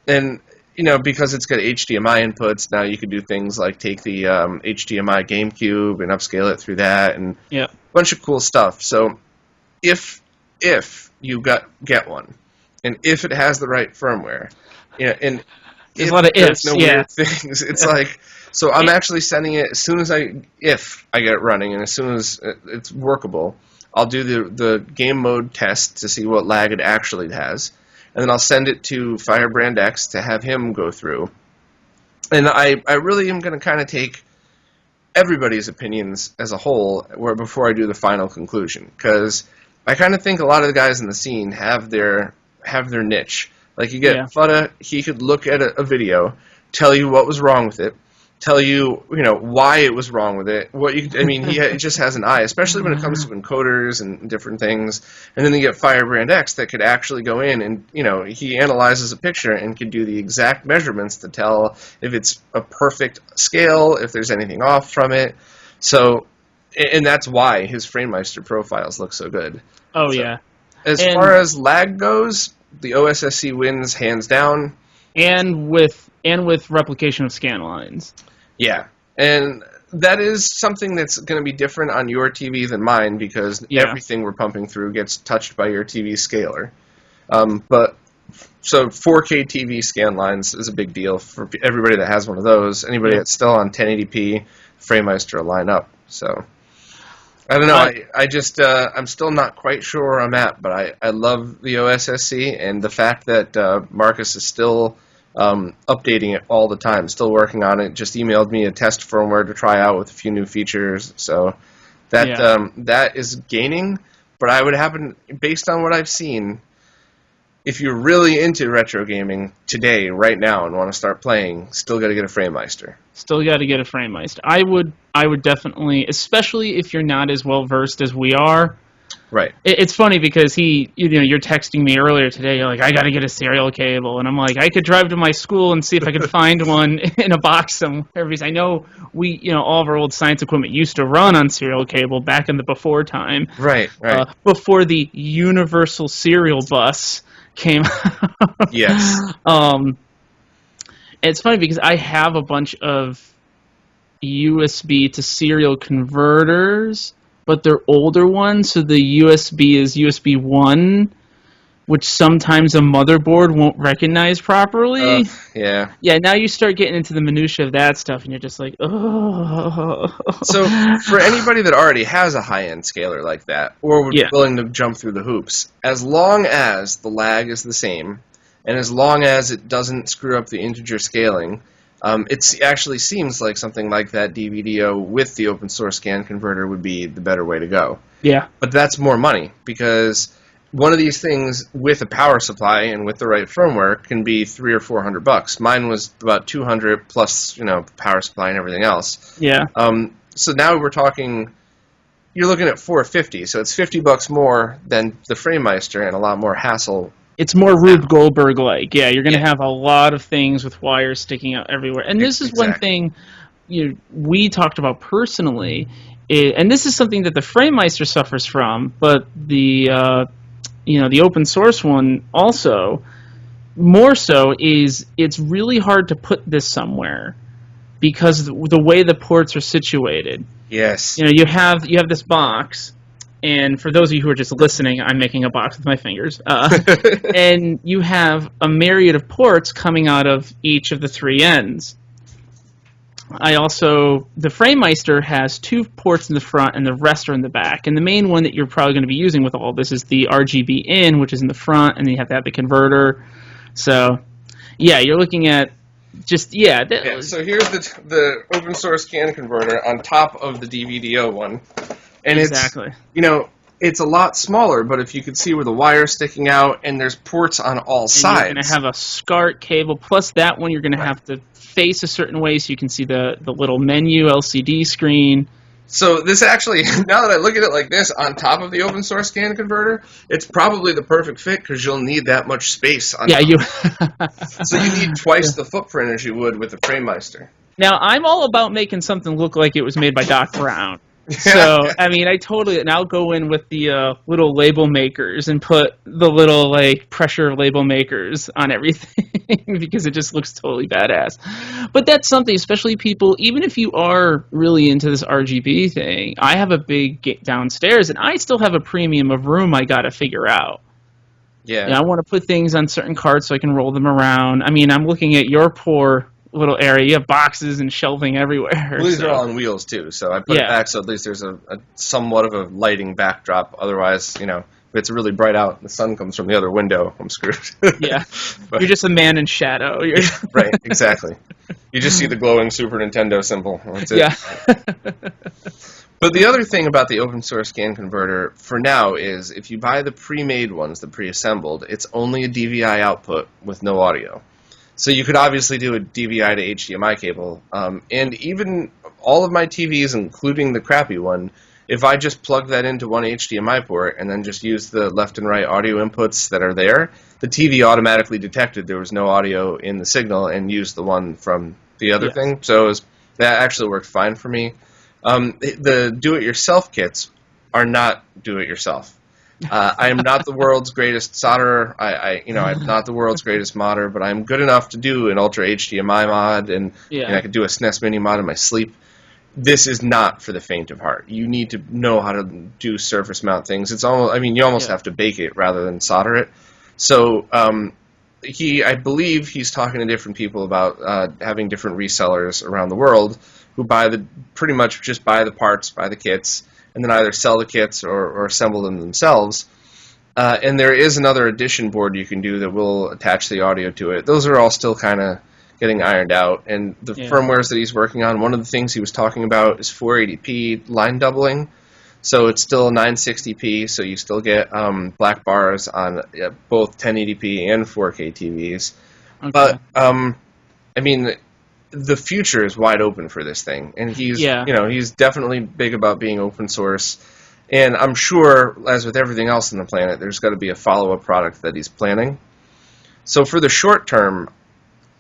And, because it's got HDMI inputs, now you could do things like take the HDMI GameCube and upscale it through that, and a bunch of cool stuff. So if you get one, and if it has the right firmware, and there's a lot of ifs, weird things, it's like... So I'm actually sending it as soon as if I get it running, and as soon as it's workable, I'll do the game mode test to see what lag it actually has, and then I'll send it to Firebrand X to have him go through. And I really am going to kind of take everybody's opinions as a whole before I do the final conclusion, because I kind of think a lot of the guys in the scene have their niche. Like you get Futta, he could look at a video, tell you what was wrong with it, tell you, why it was wrong with it. He just has an eye, especially when it comes to encoders and different things. And then you get Firebrand X that could actually go in and, he analyzes a picture and can do the exact measurements to tell if it's a perfect scale, if there's anything off from it. So, and that's why his FrameMeister profiles look so good. Oh, yeah. As far as lag goes, the OSSC wins hands down. And with replication of scan lines. Yeah, and that is something that's going to be different on your TV than mine because everything we're pumping through gets touched by your TV scaler. So 4K TV scan lines is a big deal for everybody that has one of those. Anybody that's still on 1080p, FrameMeister will line up. So I don't know. I'm still not quite sure where I'm at, but I love the OSSC, and the fact that Marcus is still updating it all the time, still working on it. Just emailed me a test firmware to try out with a few new features. So that is gaining. But I would happen, based on what I've seen, if you're really into retro gaming today, right now, and want to start playing, still got to get a FrameMeister. Still got to get a FrameMeister. I would definitely, especially if you're not as well versed as we are. Right. It's funny because you're texting me earlier today. You're like, I got to get a serial cable, and I'm like, I could drive to my school and see if I could find one in a box somewhere. Because I know all of our old science equipment used to run on serial cable back in the before time. Right. Before the universal serial bus came out. Yes. It's funny because I have a bunch of USB to serial converters, but they're older ones, so the USB is USB 1, which sometimes a motherboard won't recognize properly. Yeah. Yeah, now you start getting into the minutia of that stuff, and you're just like, oh. So for anybody that already has a high-end scaler like that, or would be willing to jump through the hoops, as long as the lag is the same, and as long as it doesn't screw up the integer scaling, it actually seems like something like that DVDO with the open source scan converter would be the better way to go. Yeah. But that's more money, because one of these things with a power supply and with the right firmware can be $300 or $400. Mine was about $200 plus, power supply and everything else. Yeah. So now we're talking, you're looking at $450, so it's $50 more than the FrameMeister and a lot more hassle. It's more Rube Goldberg-like. Yeah, you're going to have a lot of things with wires sticking out everywhere. And this is one thing we talked about personally, and this is something that the FrameMeister suffers from, but the the open source one also, more so, is it's really hard to put this somewhere because the way the ports are situated. Yes. You have this box, and for those of you who are just listening, I'm making a box with my fingers, and you have a myriad of ports coming out of each of the three ends. The FrameMeister has 2 ports in the front and the rest are in the back. And the main one that you're probably going to be using with all this is the RGB in, which is in the front, and then you have to have the converter. So, yeah, you're looking at so here's the open source scan converter on top of the DVDO one. And it's a lot smaller, but if you could see where the wire's sticking out and there's ports on all sides. You're going to have a SCART cable, plus that one you're going to have to face a certain way so you can see the little menu LCD screen. So this actually, now that I look at it like this, on top of the open source scan converter, it's probably the perfect fit because you'll need that much space on top. So you need twice the footprint as you would with the FrameMeister. Now, I'm all about making something look like it was made by Doc Brown. So, I mean, I'll go in with the little label makers and put the little, pressure label makers on everything because it just looks totally badass. But that's something, especially people, even if you are really into this RGB thing, I have a big gate downstairs, and I still have a premium of room I got to figure out. Yeah. I want to put things on certain carts so I can roll them around. I mean, I'm looking at your poor little area. You have boxes and shelving everywhere. Well, these are all on wheels too, so I put it back so at least there's a somewhat of a lighting backdrop. Otherwise, if it's really bright out and the sun comes from the other window, I'm screwed. Yeah, you're just a man in shadow. Right, exactly. You just see the glowing Super Nintendo symbol. That's it. Yeah. But the other thing about the open source scan converter for now is if you buy the pre-made ones, the pre-assembled, it's only a DVI output with no audio. So you could obviously do a DVI to HDMI cable, and even all of my TVs, including the crappy one, if I just plug that into one HDMI port and then just use the left and right audio inputs that are there, the TV automatically detected there was no audio in the signal and used the one from the other thing. So that actually worked fine for me. The do-it-yourself kits are not do-it-yourself. I am not the world's greatest solderer. I'm not the world's greatest modder, but I'm good enough to do an Ultra HDMI mod, and I could do a SNES Mini mod in my sleep. This is not for the faint of heart. You need to know how to do surface mount things. It's almost, you almost have to bake it rather than solder it. So I believe he's talking to different people about having different resellers around the world who pretty much just buy the parts, buy the kits, and then either sell the kits or assemble them themselves. And there is another addition board you can do that will attach the audio to it. Those are all still kind of getting ironed out. And the firmwares that he's working on, one of the things he was talking about is 480p line doubling. So it's still 960p, so you still get black bars on both 1080p and 4K TVs. Okay. But, the future is wide open for this thing, and he's definitely big about being open source, and I'm sure, as with everything else on the planet, there's got to be a follow-up product that he's planning. So for the short term,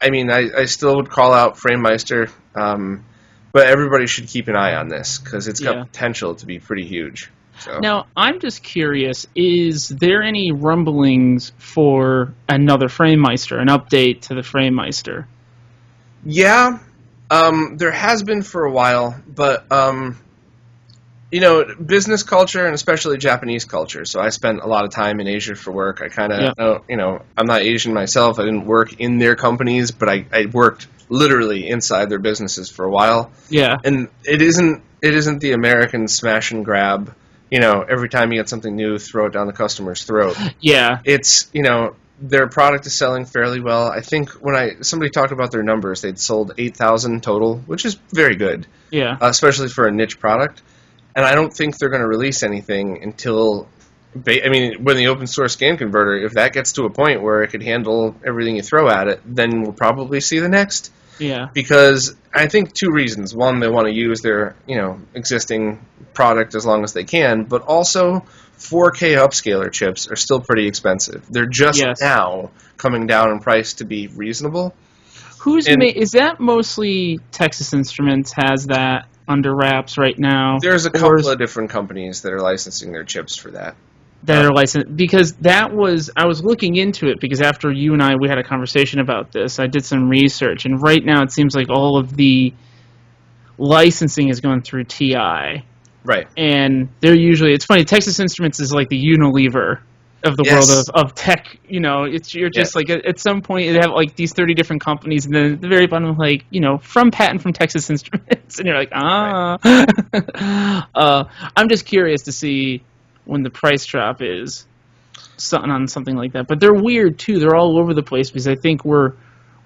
I still would call out FrameMeister, but everybody should keep an eye on this, because it's got potential to be pretty huge. So. Now, I'm just curious, is there any rumblings for another FrameMeister, an update to the FrameMeister? Yeah, there has been for a while, but business culture and especially Japanese culture. So I spent a lot of time in Asia for work. I kind of, I'm not Asian myself. I didn't work in their companies, but I worked literally inside their businesses for a while. Yeah. And it isn't the American smash and grab. Every time you get something new, throw it down the customer's throat. Yeah. It's, their product is selling fairly well. I think when somebody talked about their numbers, they'd sold 8,000 total, which is very good. Yeah. Especially for a niche product. And I don't think they're going to release anything until, when the open source scan converter, if that gets to a point where it could handle everything you throw at it, then we'll probably see the next. Yeah. Because I think two reasons. One, they want to use their, existing product as long as they can, but also 4K upscaler chips are still pretty expensive. They're just now coming down in price to be reasonable. Is that mostly Texas Instruments has that under wraps right now? There's a couple of different companies that are licensing their chips for that. That are licensed, because I was looking into it because after you and we had a conversation about this, I did some research, and right now it seems like all of the licensing is going through TI. Right. And they're usually, it's funny, Texas Instruments is like the Unilever of the world of tech. You're just like, at some point they have like these 30 different companies, and then at the very bottom, like, from patent from Texas Instruments, and you're like, Right. I'm just curious to see when the price drop is on something like that. But they're weird too. They're all over the place because I think we're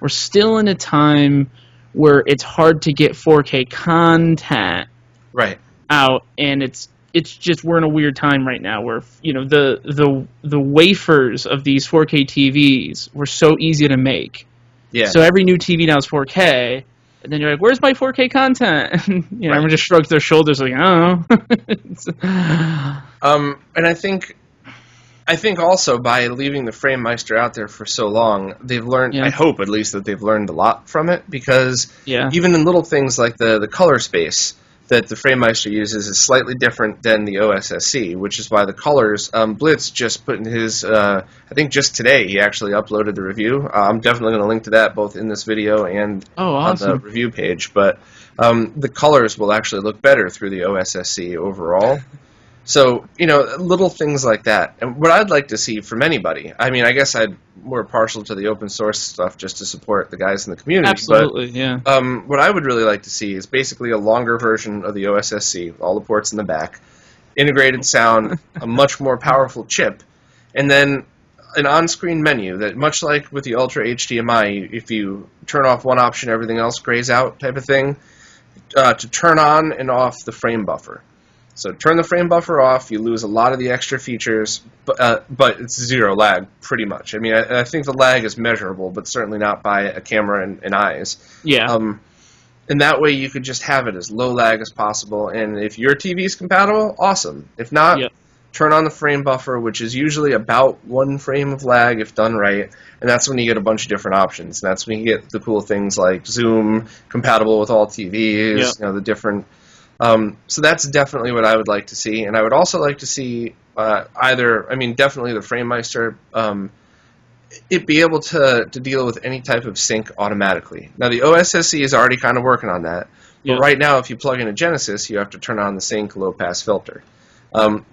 still in a time where it's hard to get 4K content out, and it's just we're in a weird time right now where the wafers of these 4K TVs were so easy to make. Yeah. So every new TV now is 4K. And then you're like, "Where's my 4K content?" And, everyone just shrugs their shoulders, like, "Oh." And I think also by leaving the FrameMeister out there for so long, they've learned. I hope at least that they've learned a lot from it, because even in little things like the color space that the FrameMeister uses is slightly different than the OSSC, which is why the colors, Blitz just put in his, I think just today he actually uploaded the review. I'm definitely going to link to that both in this video and on the review page, but the colors will actually look better through the OSSC overall. So, little things like that. And what I'd like to see from anybody, I guess I'm more partial to the open source stuff just to support the guys in the community. Absolutely, but, what I would really like to see is basically a longer version of the OSSC, with all the ports in the back, integrated sound, a much more powerful chip, and then an on-screen menu that, much like with the Ultra HDMI, if you turn off one option, everything else grays out type of thing, to turn on and off the frame buffer. So turn the frame buffer off, you lose a lot of the extra features, but it's zero lag, pretty much. I think the lag is measurable, but certainly not by a camera and eyes. Yeah. And that way you could just have it as low lag as possible, and if your TV is compatible, awesome. If not, turn on the frame buffer, which is usually about 1 frame of lag if done right, and that's when you get a bunch of different options. And that's when you get the cool things like Zoom, compatible with all TVs, the different... So that's definitely what I would like to see, and I would also like to see definitely the FrameMeister, it be able to deal with any type of sync automatically. Now, the OSSC is already kind of working on that, but right now, if you plug in a Genesis, you have to turn on the sync low-pass filter,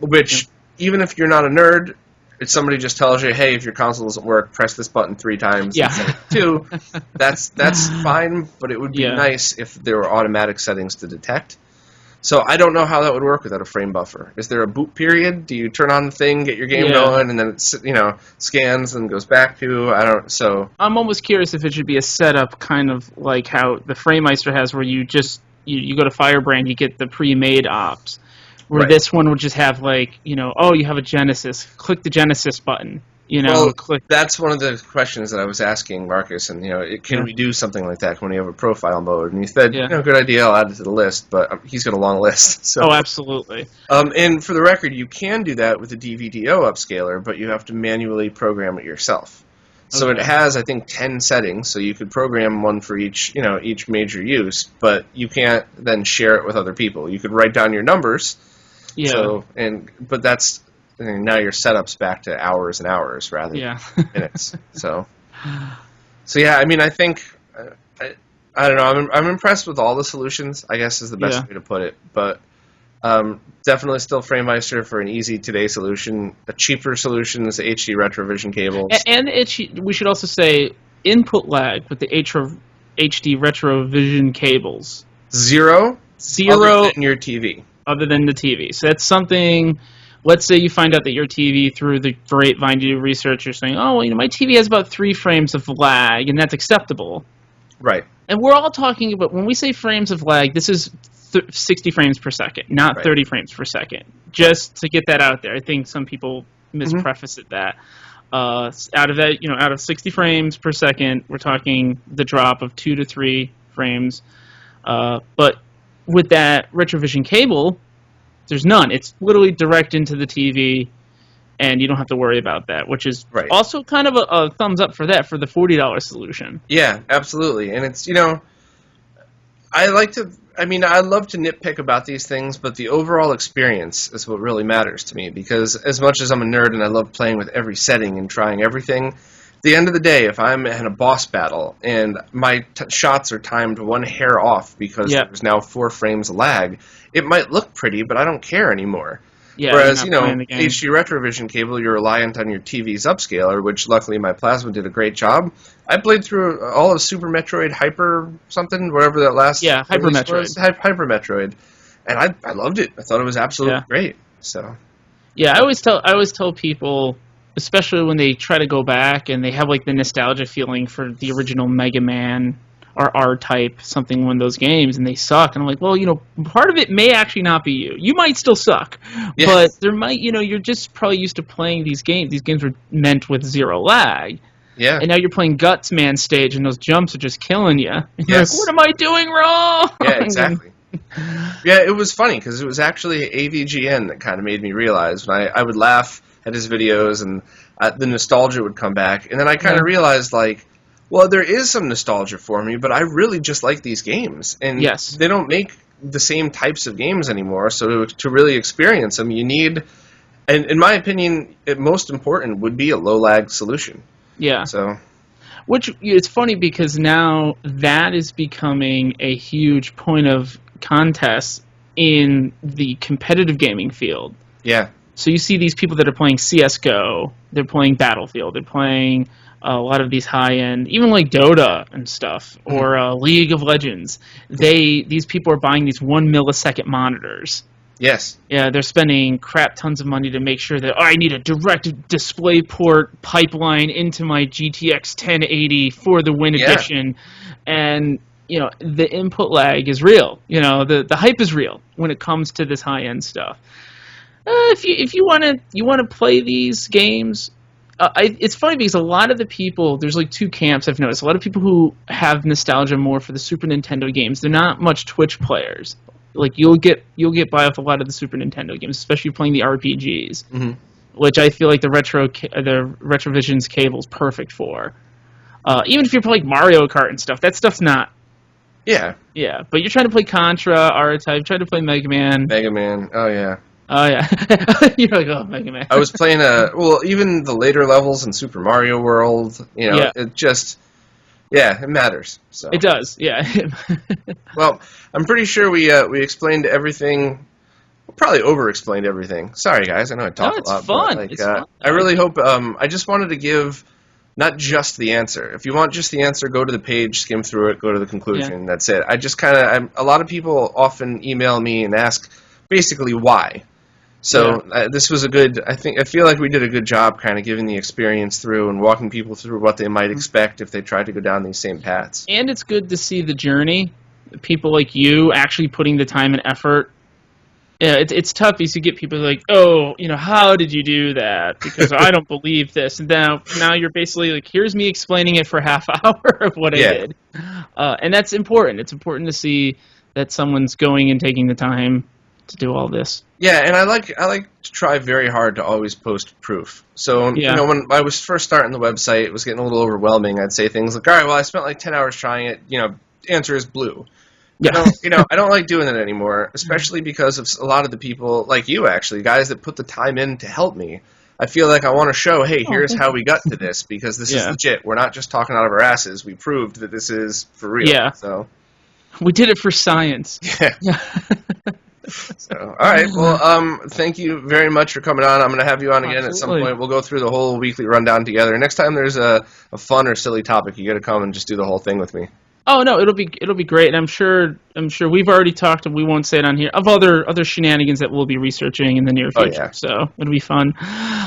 which, even if you're not a nerd, if somebody just tells you, hey, if your console doesn't work, press this button 3 times instead of 2, that's fine, but it would be nice if there were automatic settings to detect. So I don't know how that would work without a frame buffer. Is there a boot period? Do you turn on the thing, get your game going, and then it scans and goes back to? I'm almost curious if it should be a setup kind of like how the FrameMeister has, where you just you go to Firebrand, you get the pre-made ops. Where this one would just have like, you have a Genesis, click the Genesis button. Click. That's one of the questions that I was asking Marcus, and can we do something like that when you have a profile mode? And he said, good idea, I'll add it to the list, but he's got a long list. So. Oh, absolutely. And for the record, you can do that with the DVDO upscaler, but you have to manually program it yourself. So it has, I think, 10 settings, so you could program one for each major use, but you can't then share it with other people. You could write down your numbers. Yeah. But that's. Now your setup's back to hours and hours rather than minutes. So yeah, I think I don't know. I'm impressed with all the solutions, I guess is the best way to put it. But Definitely still FrameMeister for an easy today solution. A cheaper solution is the HD RetroVision cables. And we should also say input lag with the HD RetroVision cables. Zero Zero other than your TV. Other than the TV. So that's something. Let's say you find out that your TV, through the grapevine, you do research, you're saying, oh, well, my TV has about 3 frames of lag, and that's acceptable. Right. And we're all talking about, when we say frames of lag, this is 60 frames per second, not Right. 30 frames per second. Just to get that out there. I think some people mispreface it that. Out of that, out of 60 frames per second, we're talking the drop of 2 to 3 frames. But with that RetroVision cable, there's none. It's literally direct into the TV, and you don't have to worry about that, which is also kind of a thumbs up for that, for the $40 solution. Yeah, absolutely. And it's, I love to nitpick about these things, but the overall experience is what really matters to me, because as much as I'm a nerd and I love playing with every setting and trying everything, at the end of the day, if I'm in a boss battle and my shots are timed 1 hair off because there's now 4 frames of lag, it might look pretty, but I don't care anymore. Yeah, whereas, HD RetroVision cable, you're reliant on your TV's upscaler, which luckily my Plasma did a great job. I played through all of Super Metroid Hyper something, whatever that last Hyper Metroid was. Hyper Metroid, and I loved it. I thought it was absolutely great. So, I always tell people, especially when they try to go back and they have like the nostalgia feeling for the original Mega Man or R-Type, something, one of those games, and they suck. And I'm like, well, part of it may actually not be you. You might still suck, but there might, you're just probably used to playing these games. These games were meant with zero lag. Yeah. And now you're playing Guts Man stage, and those jumps are just killing you. And you're like, what am I doing wrong? Yeah, exactly. Yeah, it was funny, because it was actually AVGN that kind of made me realize, when I would laugh at his videos, and the nostalgia would come back, and then I kind of realized, like, well, there is some nostalgia for me, but I really just like these games. And they don't make the same types of games anymore, so to really experience them, you need, and in my opinion, most important would be a low-lag solution. Yeah. So, which, it's funny, because now that is becoming a huge point of contest in the competitive gaming field. Yeah. So you see these people that are playing CSGO, they're playing Battlefield, they're playing a lot of these high-end, even like Dota and stuff, or League of Legends. These people are buying these 1 millisecond monitors. Yes. Yeah, they're spending crap tons of money to make sure that, I need a direct display port pipeline into my GTX 1080 for the Win edition. And, the input lag is real. The hype is real when it comes to this high-end stuff. If you want to play these games, it's funny, because a lot of the people, there's like 2 camps I've noticed. A lot of people who have nostalgia more for the Super Nintendo games, they're not much Twitch players. Like, you'll get by with a lot of the Super Nintendo games, especially playing the RPGs, which I feel like the RetroVision's cable's perfect for. Even if you're playing Mario Kart and stuff, that stuff's not. Yeah. Yeah, but you're trying to play Contra, R-Type, trying to play Mega Man. Oh yeah. Oh, yeah. You're like, oh, Mega Man. I was playing even the later levels in Super Mario World, it just, it matters. So. It does, yeah. Well, I'm pretty sure we explained everything. We'll probably over-explained everything. Sorry, guys, I know I talk a lot. It's fun. But, It's fun. I really hope, I just wanted to give not just the answer. If you want just the answer, go to the page, skim through it, go to the conclusion. That's it. I just a lot of people often email me and ask basically why. So this was I feel like we did a good job kind of giving the experience through and walking people through what they might expect if they tried to go down these same paths. And it's good to see the journey, people like you actually putting the time and effort. Yeah, it's tough because you get people like, oh, how did you do that? Because I don't believe this. And now you're basically like, here's me explaining it for a half hour of what I did. And that's important. It's important to see that someone's going and taking the time to do all this. Yeah, and I like to try very hard to always post proof. So, when I was first starting the website, it was getting a little overwhelming. I'd say things like, all right, well, I spent like 10 hours trying it. Answer is blue. Yeah. I don't like doing that anymore, especially because of a lot of the people, like you actually, guys that put the time in to help me. I feel like I want to show, hey, here's how we got to this, because this is legit. We're not just talking out of our asses. We proved that this is for real. Yeah. So. We did it for science. Yeah. So, all right. Well, thank you very much for coming on. I'm going to have you on again at some Absolutely. point. We'll go through the whole weekly rundown together. Next time there's a fun or silly topic, you got to come and just do the whole thing with me. Oh no, it'll be great. And I'm sure we've already talked, and we won't say it on here, of other shenanigans that we'll be researching in the near Oh, future. yeah. So it'll be fun.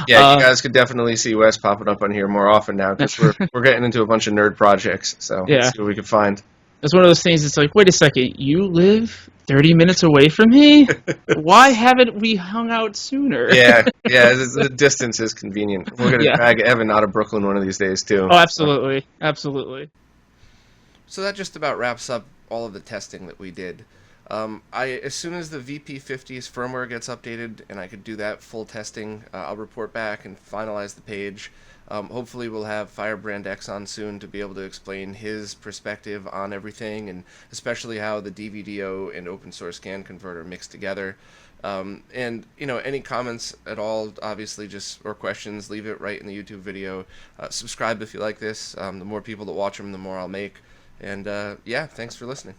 Yeah, you guys could definitely see Wes popping up on here more often now because we're getting into a bunch of nerd projects. So Yeah. let's see what we can find. It's one of those things. It's like, wait a second, you live 30 minutes away from me? Why haven't we hung out sooner? Yeah, the distance is convenient. We're going to Yeah. drag Evan out of Brooklyn one of these days, too. Oh, absolutely, absolutely. So that just about wraps up all of the testing that we did. As soon as the VP50's firmware gets updated and I could do that full testing, I'll report back and finalize the page. Hopefully we'll have Firebrand X on soon to be able to explain his perspective on everything, and especially how the DVDO and open source scan converter mix together. And any comments at all, obviously, or questions, leave it right in the YouTube video. Subscribe if you like this. The more people that watch them, the more I'll make. And yeah, thanks for listening.